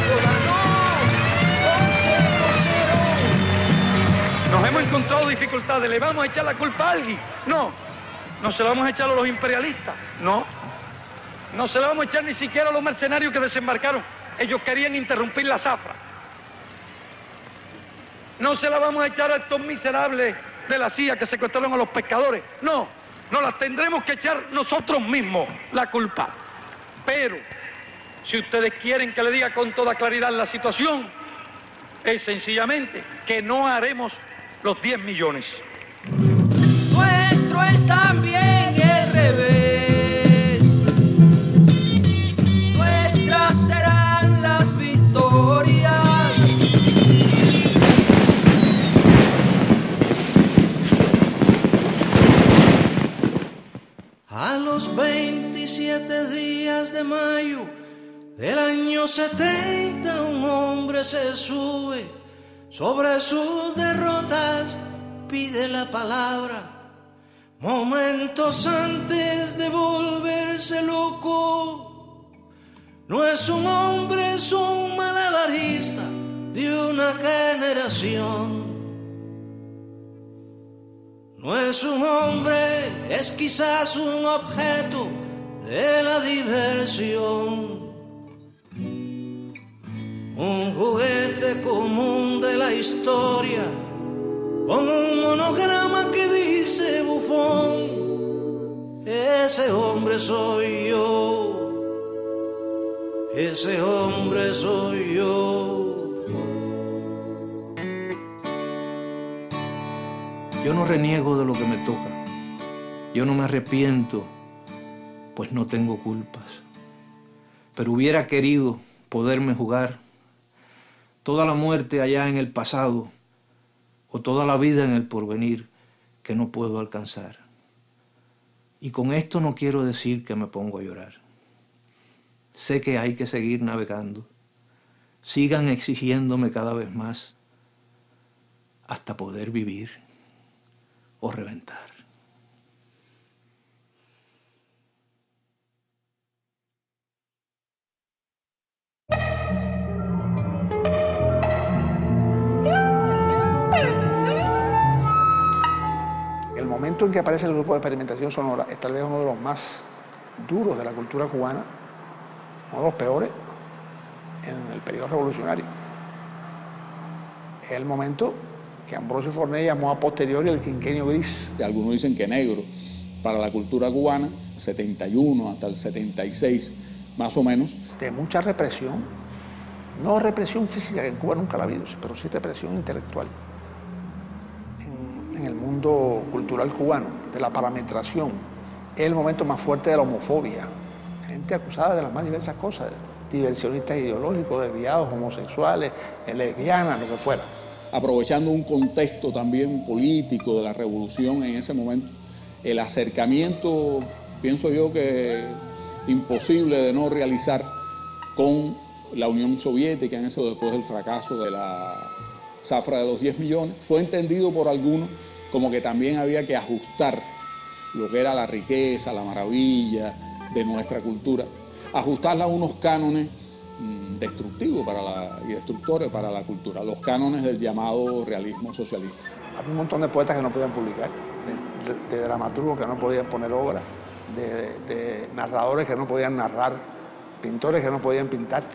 lo ganó 11-0. Nos hemos encontrado dificultades. ¿Le vamos a echar la culpa a alguien? No. ¿No se la vamos a echar a los imperialistas? No. No se la vamos a echar ni siquiera a los mercenarios que desembarcaron. Ellos querían interrumpir la zafra. No se la vamos a echar a estos miserables de la CIA que secuestraron a los pescadores. No, nos las tendremos que echar nosotros mismos la culpa. Pero, si ustedes quieren que le diga con toda claridad la situación, es sencillamente que no haremos los 10 millones. Nuestro es también el revés. Nuestras serán las victorias. A los 27 días de mayo del año 70, un hombre se sube sobre sus derrotas, pide la palabra. Momentos antes de volverse loco, no es un hombre, es un malabarista de una generación. No es un hombre, es quizás un objeto de la diversión. Un juguete común de la historia, con un monograma que dice bufón. Ese hombre soy yo, ese hombre soy yo. Yo no reniego de lo que me toca. Yo no me arrepiento, pues no tengo culpas. Pero hubiera querido poderme jugar toda la muerte allá en el pasado o toda la vida en el porvenir que no puedo alcanzar. Y con esto no quiero decir que me pongo a llorar. Sé que hay que seguir navegando. Sigan exigiéndome cada vez más hasta poder vivir o reventar. El momento en que aparece el grupo de experimentación sonora es tal vez uno de los más duros de la cultura cubana, uno de los peores en el periodo revolucionario. Es el momento que Ambrosio Forné llamó a posteriori el quinquenio gris. Algunos dicen que negro para la cultura cubana, 71 hasta el 76 más o menos. De mucha represión, no represión física, que en Cuba nunca la ha habido, pero sí represión intelectual. En el mundo cultural cubano, de la parametración, es el momento más fuerte de la homofobia. Gente acusada de las más diversas cosas, diversionistas ideológicos, desviados, homosexuales, lesbianas, lo que fuera. Aprovechando un contexto también político de la revolución en ese momento, el acercamiento, pienso yo que imposible de no realizar con la Unión Soviética en eso después del fracaso de la zafra de los 10 millones, fue entendido por algunos como que también había que ajustar lo que era la riqueza, la maravilla de nuestra cultura, ajustarla a unos cánones destructivos y destructores para la cultura, los cánones del llamado realismo socialista. Había un montón de poetas que no podían publicar, de dramaturgos que no podían poner obras, de narradores que no podían narrar, pintores que no podían pintar.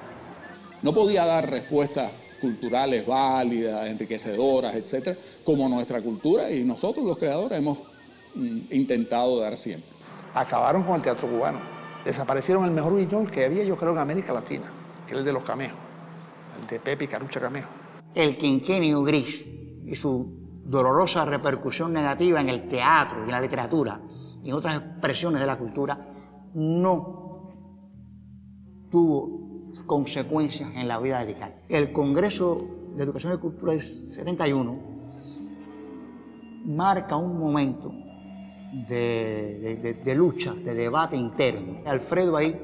No podía dar respuestas culturales válidas, enriquecedoras, etcétera, como nuestra cultura y nosotros los creadores hemos intentado dar siempre. Acabaron con el teatro cubano, desaparecieron el mejor guiñol que había, yo creo, en América Latina, que es el de los Camejos, el de Pepe y Carucha Camejo. El quinquenio gris y su dolorosa repercusión negativa en el teatro y en la literatura y en otras expresiones de la cultura no tuvo consecuencias en la vida del ICAI. El Congreso de Educación y Cultura del 71 marca un momento de lucha, de debate interno. Alfredo ahí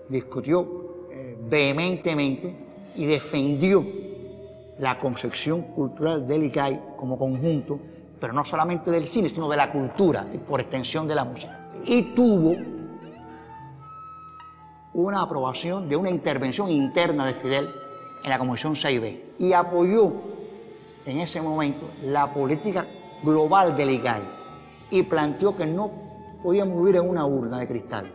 discutió vehementemente y defendió la concepción cultural del ICAI como conjunto pero no solamente del cine, sino de la cultura y por extensión de la música. Y tuvo una aprobación de una intervención interna de Fidel en la Comisión 6B y apoyó en ese momento la política global del ICAI y planteó que no podíamos vivir en una urna de cristal,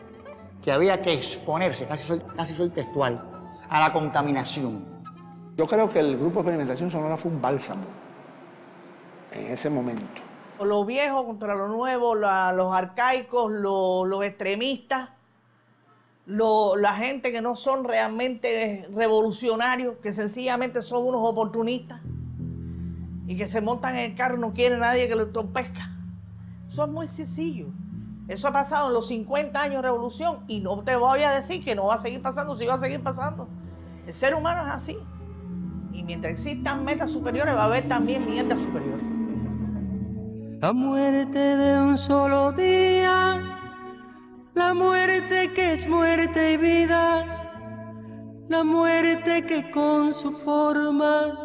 que había que exponerse, casi soy textual, a la contaminación. Yo creo que el grupo de experimentación sonora fue un bálsamo en ese momento. Lo viejo contra lo nuevo, los arcaicos, los extremistas, la gente que no son realmente revolucionarios, que sencillamente son unos oportunistas y que se montan en el carro y no quiere nadie que lo entorpezca. Eso es muy sencillo. Eso ha pasado en los 50 años de revolución y no te voy a decir que no va a seguir pasando, sí va a seguir pasando. El ser humano es así. Y mientras existan metas superiores va a haber también mierdas superiores. La muerte de un solo día, la muerte que es muerte y vida, la muerte que con su forma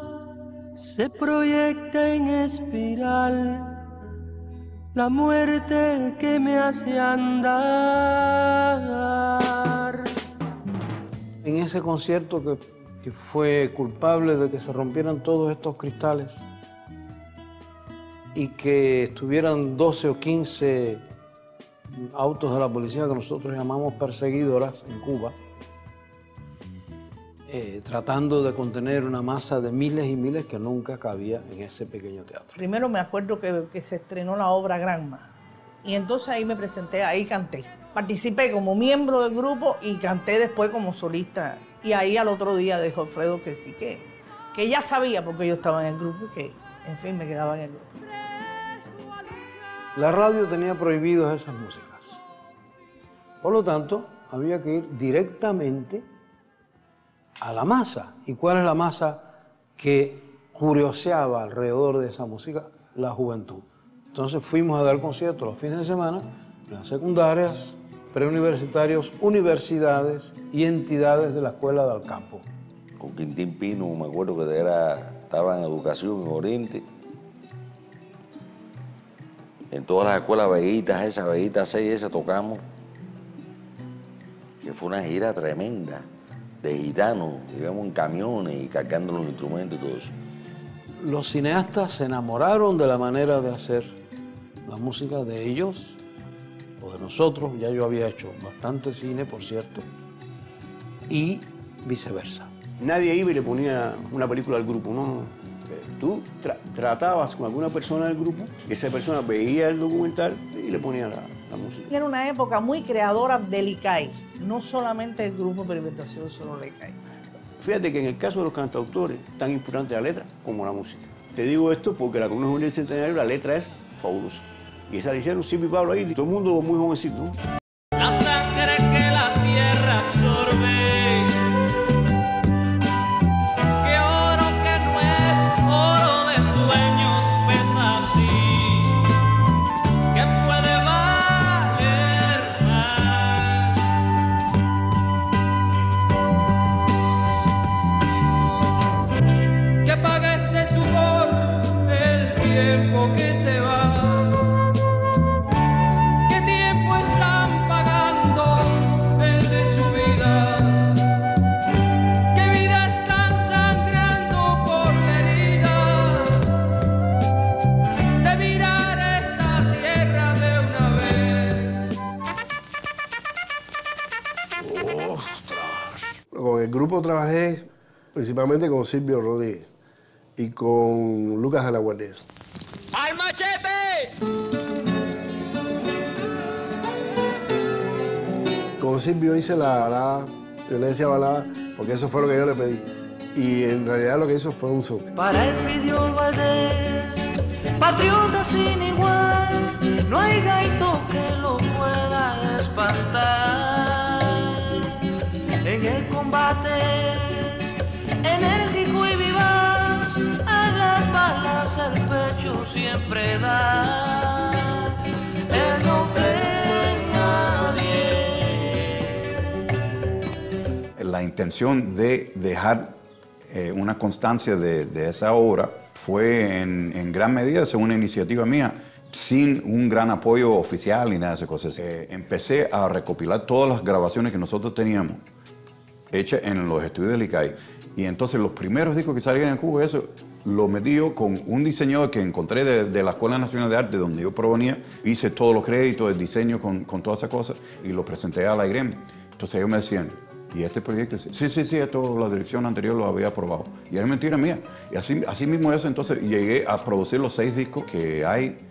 se proyecta en espiral, la muerte que me hace andar. En ese concierto que fue culpable de que se rompieran todos estos cristales y que estuvieran 12 o 15 autos de la policía que nosotros llamamos perseguidoras en Cuba, tratando de contener una masa de miles y miles que nunca cabía en ese pequeño teatro. Primero me acuerdo que se estrenó la obra Granma y entonces ahí me presenté, ahí canté. Participé como miembro del grupo y canté después como solista. Y ahí al otro día dijo Alfredo que sí, que ya sabía porque yo estaba en el grupo y que, en fin, me quedaba en el grupo. La radio tenía prohibidas esas músicas. Por lo tanto, había que ir directamente a la masa. ¿Y cuál es la masa que curioseaba alrededor de esa música? La juventud. Entonces fuimos a dar conciertos los fines de semana en las secundarias, preuniversitarios, universidades y entidades de la Escuela del Campo. Con Quintín Pino, me acuerdo que estaba en educación en Oriente. En todas las escuelas Veguita 6, esa tocamos. Que fue una gira tremenda de gitanos, íbamos en camiones y cargando los instrumentos y todo eso. Los cineastas se enamoraron de la manera de hacer la música de ellos o de nosotros. Ya yo había hecho bastante cine, por cierto, y viceversa. Nadie iba y le ponía una película al grupo, no. Tú tratabas con alguna persona del grupo, y esa persona veía el documental y le ponía la música. Era una época muy creadora del ICAI, no solamente el grupo de experimentación, solo el ICAI. Fíjate que en el caso de los cantautores, tan importante la letra como la música. Te digo esto porque la Comuna Juvenil del Centenario, la letra es fabulosa. Y esa la hicieron Silvio y Pablo ahí, todo el mundo muy jovencito, ¿no? La sangre que la tierra absorbe, que oro que no es oro de sueños pesa así, que puede valer más. Que pague ese sudor el tiempo que se va. Con el grupo trabajé principalmente con Silvio Rodríguez y con Lucas de la Guardia. ¡Al machete! Con Silvio hice la balada, yo le decía balada, porque eso fue lo que yo le pedí. Y en realidad lo que hizo fue un son. Para él pidió Valdés, patriota sin igual, no hay gaito que lo pueda espantar. En el combate, enérgico y vivaz, a las balas el pecho siempre da. Él no cree en nadie. La intención de dejar una constancia de esa obra fue en gran medida según una iniciativa mía, sin un gran apoyo oficial ni nada de esas cosas. Empecé a recopilar todas las grabaciones que nosotros teníamos hechas en los estudios del ICAI. Y entonces los primeros discos que salían en Cuba, eso lo metí yo con un diseñador que encontré de la Escuela Nacional de Arte, donde yo provenía. Hice todos los créditos, el diseño con todas esas cosas y lo presenté a la IREM. Entonces ellos me decían, ¿y este proyecto? Sí, esto la dirección anterior lo había aprobado. Y era mentira mía. Y así mismo eso, entonces llegué a producir los 6 discos que hay.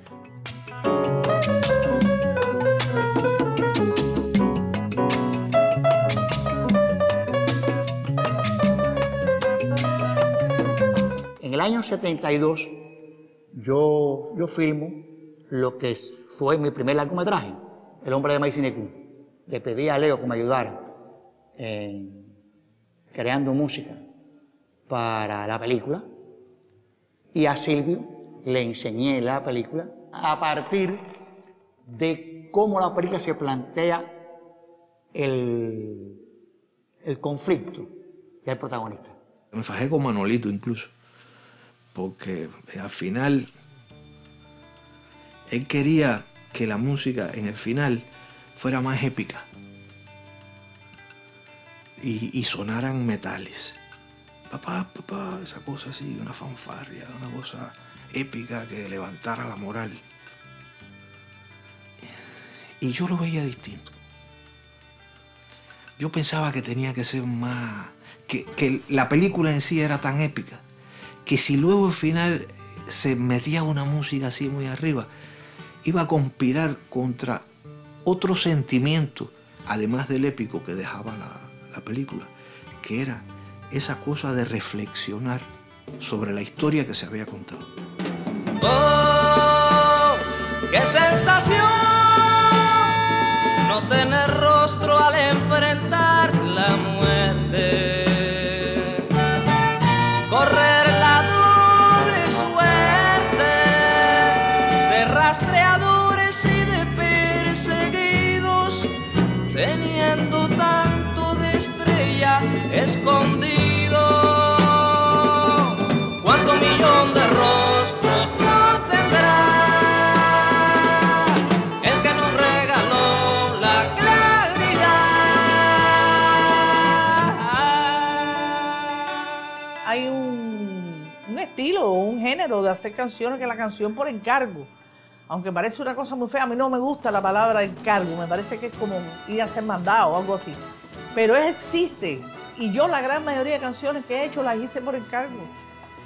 En el año 72 yo filmo lo que fue mi primer largometraje, El hombre de Maizinecú. Le pedí a Leo que me ayudara creando música para la película y a Silvio le enseñé la película a partir de cómo la película se plantea el conflicto del protagonista. Me fajé con Manolito incluso, porque al final él quería que la música en el final fuera más épica y sonaran metales. Papá, esa cosa así, una fanfarria, una cosa épica que levantara la moral. Y yo lo veía distinto. Yo pensaba que tenía que ser más... que la película en sí era tan épica que si luego al final se metía una música así muy arriba, iba a conspirar contra otro sentimiento, además del épico que dejaba la película, que era esa cosa de reflexionar sobre la historia que se había contado. ¡Oh, qué sensación! No tener rostro al enfrentar la muerte. Correr la doble suerte de rastreadores y de perseguidos, teniendo tanto de estrella escondido. ¿Cuánto millón de rostros no tendrá el que nos regaló la claridad? Hay un estilo, un género de hacer canciones que es la canción por encargo. Aunque parece una cosa muy fea, a mí no me gusta la palabra encargo, me parece que es como ir a ser mandado o algo así. Pero existe, y yo la gran mayoría de canciones que he hecho las hice por encargo.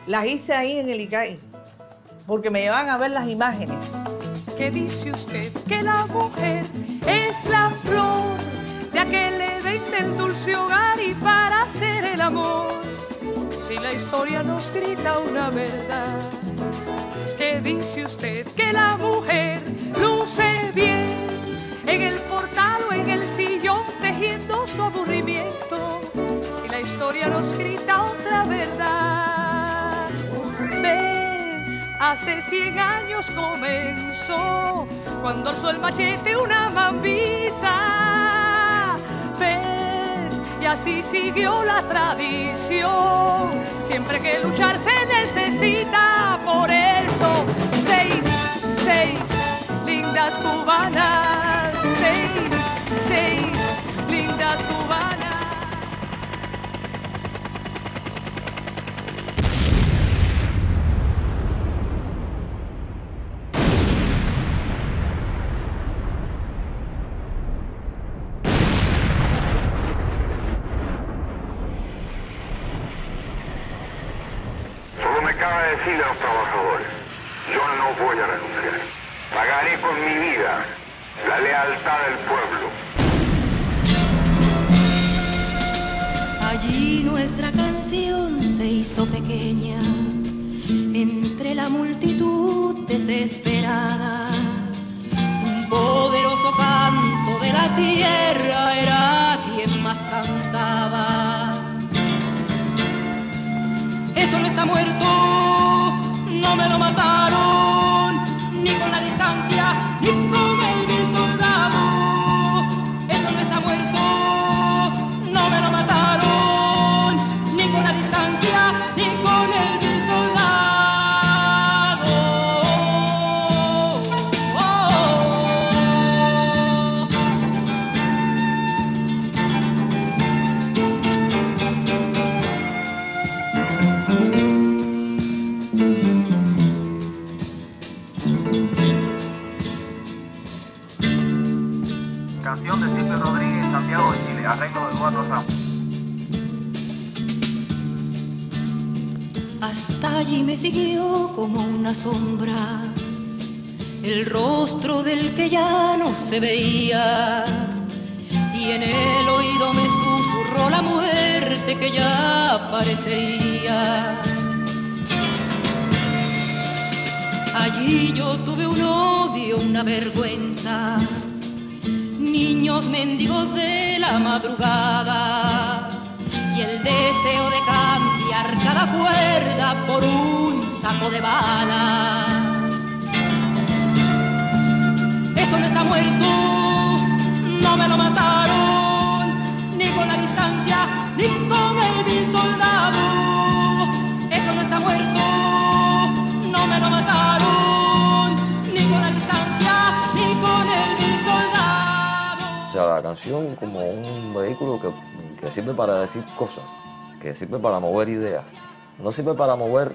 Las hice ahí en el ICAI, porque me llevan a ver las imágenes. ¿Qué dice usted? Que la mujer es la flor de aquel Edén del dulce hogar y para hacer el amor, si la historia nos grita una verdad. ¿Qué dice usted? Que la mujer luce bien en el portal o en el sillón tejiendo su aburrimiento, si la historia nos grita otra verdad. ¿Ves? Hace 100 años comenzó cuando alzó el machete una mambisa. ¿Ves? Y así siguió la tradición. Siempre que luchar se necesita, por eso 6 lindas cubanas, 6 lindas cubanas. Solo me cabe decirle a los trabajadores, yo no voy a renunciar. Pagaré con mi vida la lealtad del pueblo. Allí nuestra canción se hizo pequeña entre la multitud desesperada. Un poderoso canto de la tierra era quien más cantaba. Eso no está muerto, no me lo mataron, ni con la distancia, ni con el vil soldado. Eso no está muerto, no me lo mataron, ni con la distancia, ni con el vil soldado. Canción de Silvio Rodríguez, Santiago de Chile, arreglo de Eduardo Ramos. Hasta allí me siguió como una sombra el rostro del que ya no se veía, y en el oído me susurró la muerte que ya aparecería. Allí yo tuve un odio, una vergüenza, niños mendigos de la madrugada, y el deseo de cambiar cada cuerda por un saco de balas. Eso no está muerto, no me lo mataron, ni con la distancia, ni con el vil soldado. Eso no está muerto, no me lo mataron, ni con la distancia, ni con el vil soldado. O sea, la canción como un vehículo que sirve para decir cosas, que sirve para mover ideas. No sirve para mover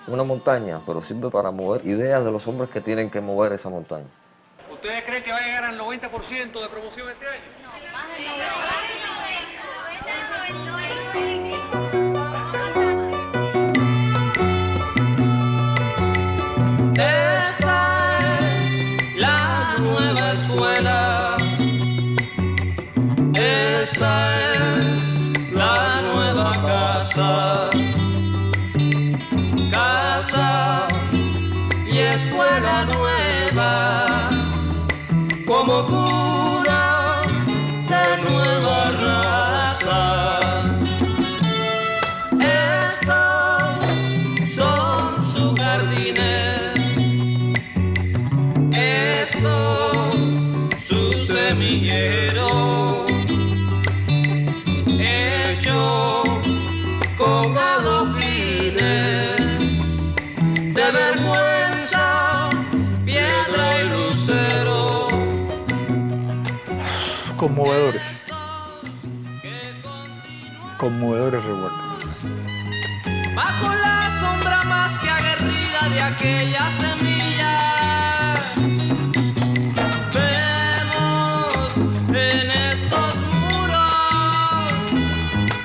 una montaña, pero sirve para mover ideas de los hombres que tienen que mover esa montaña. ¿Ustedes creen que va a llegar al 90% de promoción este año? Esta es la nueva escuela. Esta es la nueva casa. Casa y escuela nueva, como cura de nueva raza. Estos son sus jardines, estos sus semilleros, hechos con adoquines de vergüenza, piedra y lucero. Conmovedores. Conmovedores recuerdos. Bajo la sombra más que aguerrida de aquella semilla, vemos en estos muros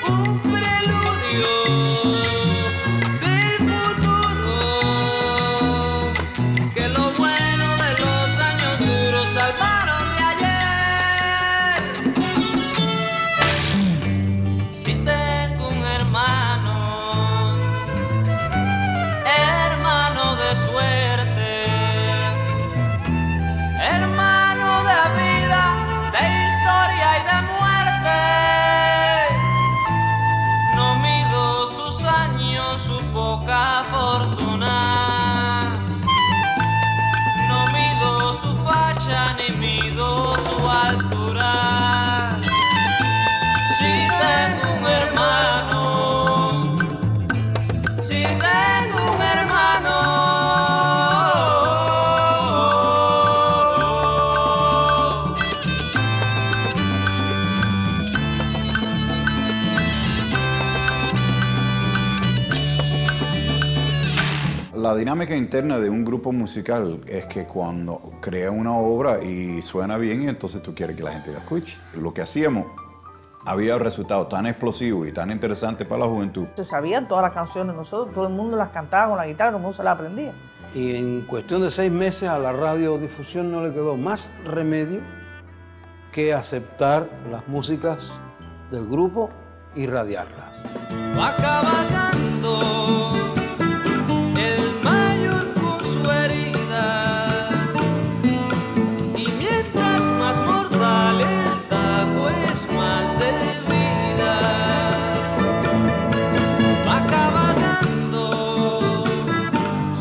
un preludio del futuro, que lo bueno de los años duros salvaron de ayer. Si tengo un hermano, hermano de suerte, hermano de vida, de historia y de muerte, no mido sus años, su poca fortuna, no mido su facha ni mido su altura. Si tengo un hermano, si tengo un hermano. La dinámica interna de un grupo musical es que cuando crea una obra y suena bien, entonces tú quieres que la gente la escuche. Lo que hacíamos había resultado tan explosivo y tan interesante para la juventud. Se sabían todas las canciones nosotros, todo el mundo las cantaba con la guitarra, todo el mundo se las aprendía. Y en cuestión de 6 meses a la radiodifusión no le quedó más remedio que aceptar las músicas del grupo y radiarlas. Va cabalgando el mayor con su herida, y mientras más mortal el tajo es más de vida. Va cabalgando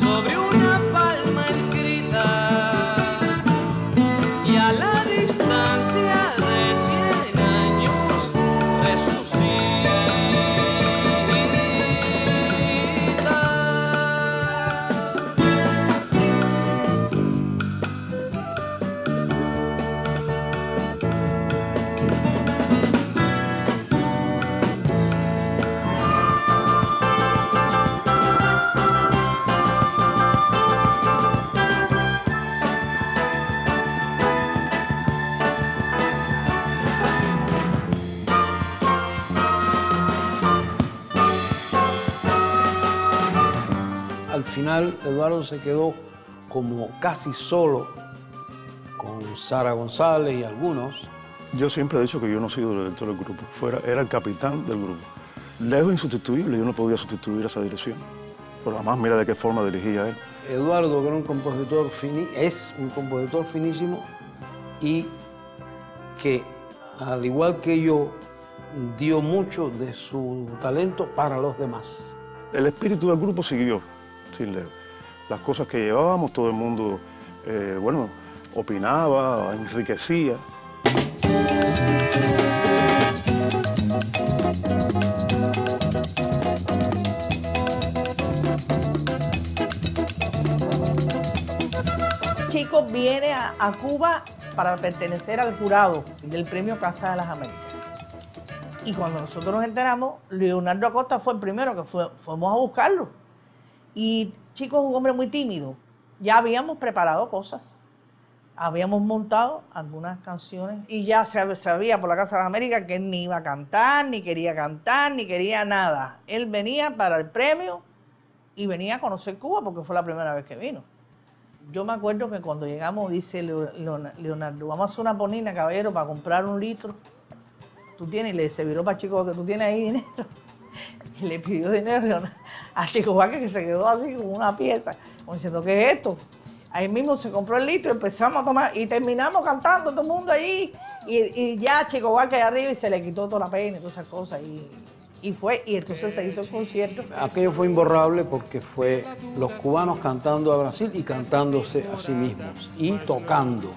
sobre una palma escrita, y a la distancia de 100 años resucita. al final Eduardo se quedó como casi solo con Sara González y algunos. Yo siempre he dicho que yo no he sido el director del grupo, era el capitán del grupo. Lejos insustituible, yo no podía sustituir esa dirección. Pero además mira de qué forma dirigía él. Eduardo, que era un compositor es un compositor finísimo y que, al igual que yo, dio mucho de su talento para los demás. El espíritu del grupo siguió sin Leo. Las cosas que llevábamos, todo el mundo, bueno, opinaba, enriquecía. Chico viene a Cuba para pertenecer al jurado del premio Casa de las Américas. Y cuando nosotros nos enteramos, Leonardo Acosta fue el primero que fuimos a buscarlo. Y Chico es un hombre muy tímido. Ya habíamos preparado cosas, habíamos montado algunas canciones y ya se sabía por la Casa de las Américas que él ni iba a cantar, ni quería nada. Él venía para el premio y venía a conocer Cuba porque fue la primera vez que vino. Yo me acuerdo que cuando llegamos dice Leonardo, vamos a hacer una ponina, caballero, para comprar 1 litro. Tú tienes, y se viró para Chico que tú tienes ahí dinero. Y le pidió dinero a Chico Vázquez, que se quedó así como una pieza, como diciendo, ¿qué es esto? Ahí mismo se compró el litro, empezamos a tomar y terminamos cantando todo el mundo allí. Y ya Chico Vázquez arriba y se le quitó toda la pena y todas esas cosas. Y entonces se hizo el concierto. Aquello fue imborrable porque fue los cubanos cantando a Brasil y cantándose a sí mismos y tocando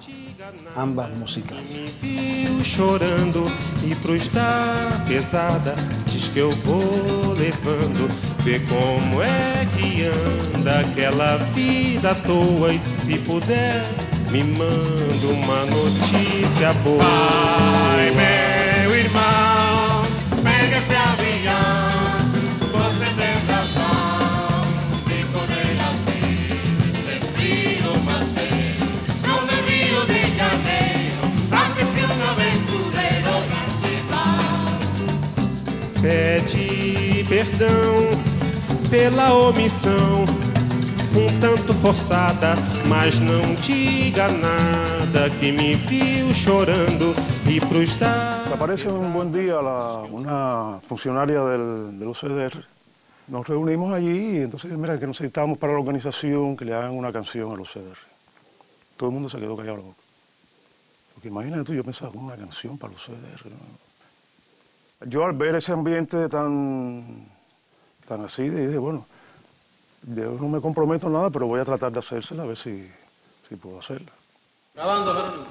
ambas músicas. Fio chorando e pro estar pesada diz que eu vou levando, vê como é que anda aquela vida à toa e se puder me manda uma notícia boa. Vai, meu irmão, pega esse avião, você tem razão, de correr assim, de frio, mas tem, yo me río de Janeiro, sabes que un aventurero vai. Pede perdão pela omissão, tanto forçada, mas não diga nada que me viu chorando y pro estar. Aparece un buen día una funcionaria del UCDR. Nos reunimos allí y entonces, mira, que necesitamos para la organización que le hagan una canción al UCDR. Todo el mundo se quedó callado la boca. Porque imagínate tú, yo pensaba con una canción para el UCDR, ¿no? Yo al ver ese ambiente tan así, dije, bueno, yo no me comprometo en nada, pero voy a tratar de hacérsela, a ver si puedo hacerla. Grabando, Jerónimo.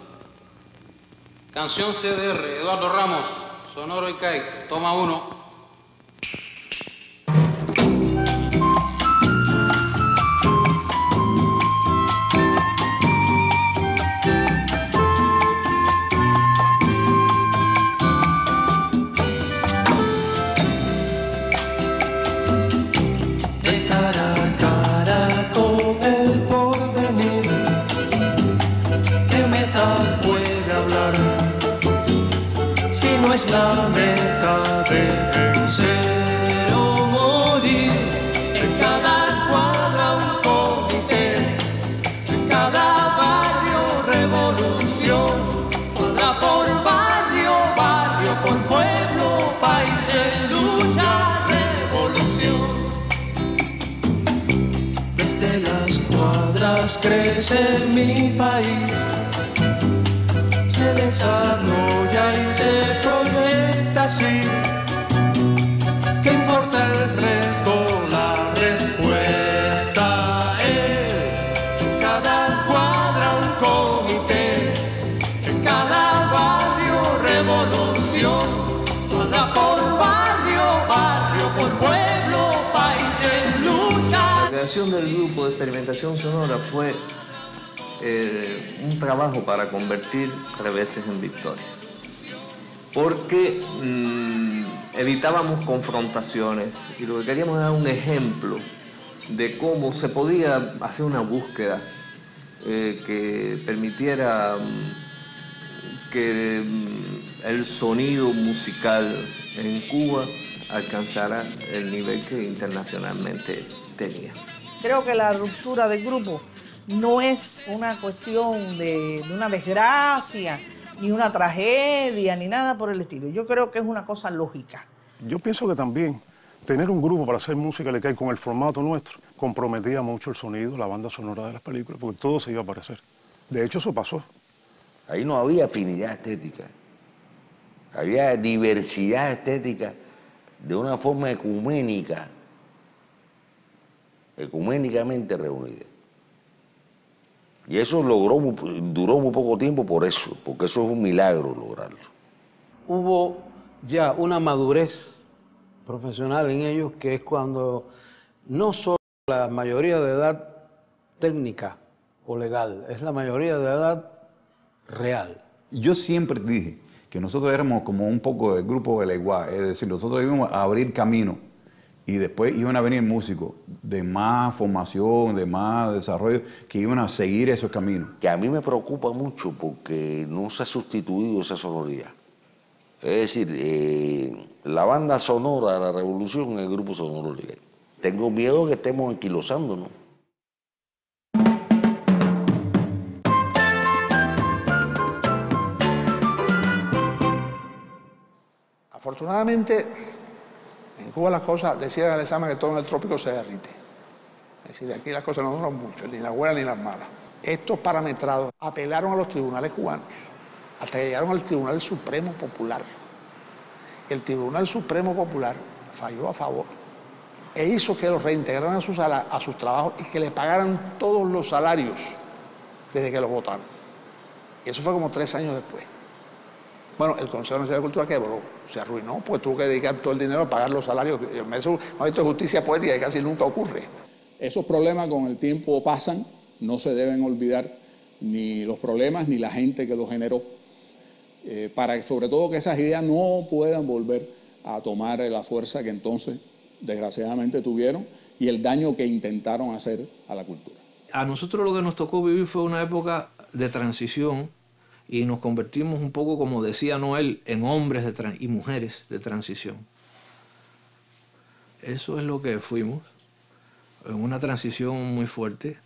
Canción CDR, Eduardo Ramos, Sonoro y Caic, toma 1. Es la meta de vencer o morir. En cada cuadra un comité, en cada barrio revolución, cuadra por barrio, barrio por pueblo, país en lucha, revolución. Desde las cuadras crece mi país, se desarrolla y se proyecta así. ¿Qué importa el reto? La respuesta es en cada cuadra un comité, en cada barrio revolución, cuadra por barrio, barrio por pueblo, país en lucha. La creación del grupo de experimentación sonora fue un trabajo para convertir reveses en victoria, porque evitábamos confrontaciones y lo que queríamos era un ejemplo de cómo se podía hacer una búsqueda que permitiera que el sonido musical en Cuba alcanzara el nivel que internacionalmente tenía. Creo que la ruptura del grupo no es una cuestión de una desgracia, ni una tragedia, ni nada por el estilo. Yo creo que es una cosa lógica. Yo pienso que también tener un grupo para hacer música le cae con el formato nuestro, comprometía mucho el sonido, la banda sonora de las películas, porque todo se iba a parecer. De hecho, eso pasó. Ahí no había afinidad estética, había diversidad estética de una forma ecuménicamente reunida. Y eso duró muy poco tiempo por eso, porque eso es un milagro lograrlo. Hubo ya una madurez profesional en ellos, que es cuando no solo la mayoría de edad técnica o legal, es la mayoría de edad real. Yo siempre dije que nosotros éramos como un poco el grupo de la igual, es decir, nosotros íbamos a abrir camino y después iban a venir músicos de más formación, de más desarrollo, que iban a seguir esos caminos. Que a mí me preocupa mucho porque no se ha sustituido esa sonoridad. Es decir, la banda sonora de la revolución es el grupo sonoro legal. Tengo miedo que estemos enquilosándonos. Afortunadamente, en Cuba las cosas, decían en el examen que todo en el trópico se derrite. Es decir, aquí las cosas no duran mucho, ni las buenas ni las malas. Estos parametrados apelaron a los tribunales cubanos, hasta que llegaron al Tribunal Supremo Popular. El Tribunal Supremo Popular falló a favor e hizo que los reintegraran a sus trabajos y que le pagaran todos los salarios desde que los votaron. Y eso fue como 3 años después. Bueno, el Consejo Nacional de Cultura quebró, se arruinó, pues tuvo que dedicar todo el dinero a pagar los salarios. Eso es justicia poética que casi nunca ocurre. Esos problemas con el tiempo pasan, no se deben olvidar ni los problemas ni la gente que los generó, para sobre todo que esas ideas no puedan volver a tomar la fuerza que entonces desgraciadamente tuvieron y el daño que intentaron hacer a la cultura. A nosotros lo que nos tocó vivir fue una época de transición y nos convertimos un poco, como decía Noel, en hombres y mujeres de transición. Eso es lo que fuimos, en una transición muy fuerte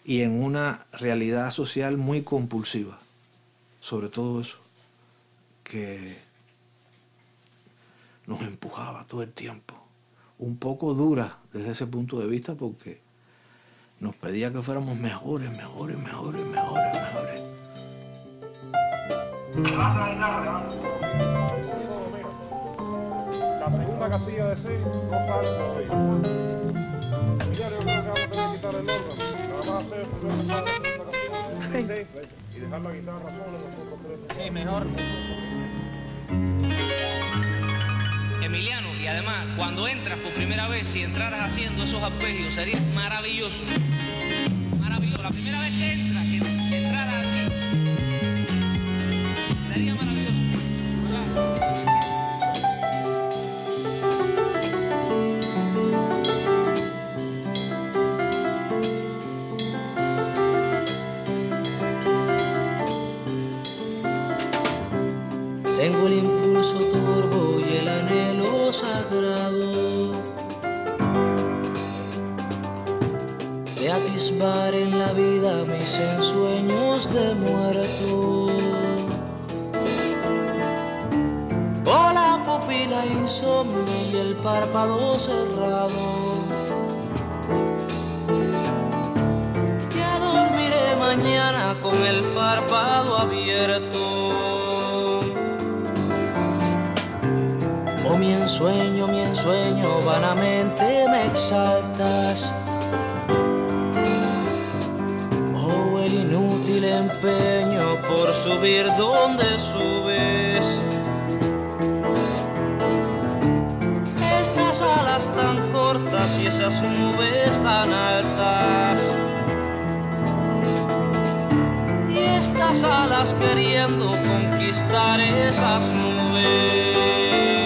y en una realidad social muy compulsiva, sobre todo eso, que nos empujaba todo el tiempo. Un poco dura desde ese punto de vista porque nos pedía que fuéramos mejores. La segunda casilla de C no sale todavía. Ya yo creo que vamos a tener que quitar el órgano. Nada más hacer primero la segunda casilla de C y dejar la guitarra sola nosotros tres. Sí, mejor. Emiliano, y además, cuando entras por primera vez, si entraras haciendo esos arpegios, sería maravilloso. Maravilloso. La primera vez que entras, que entraras así, sería maravilloso. Tengo el impulso turbo y el anhelo sagrado de atisbar en la vida mis ensueños de muerto. O la pupila insomne y el párpado cerrado. Ya dormiré mañana con el párpado abierto. Oh, mi ensueño, vanamente me exaltas. Oh, el inútil empeño por subir donde subes. Estas alas tan cortas y esas nubes tan altas. Y estas alas queriendo conquistar esas nubes.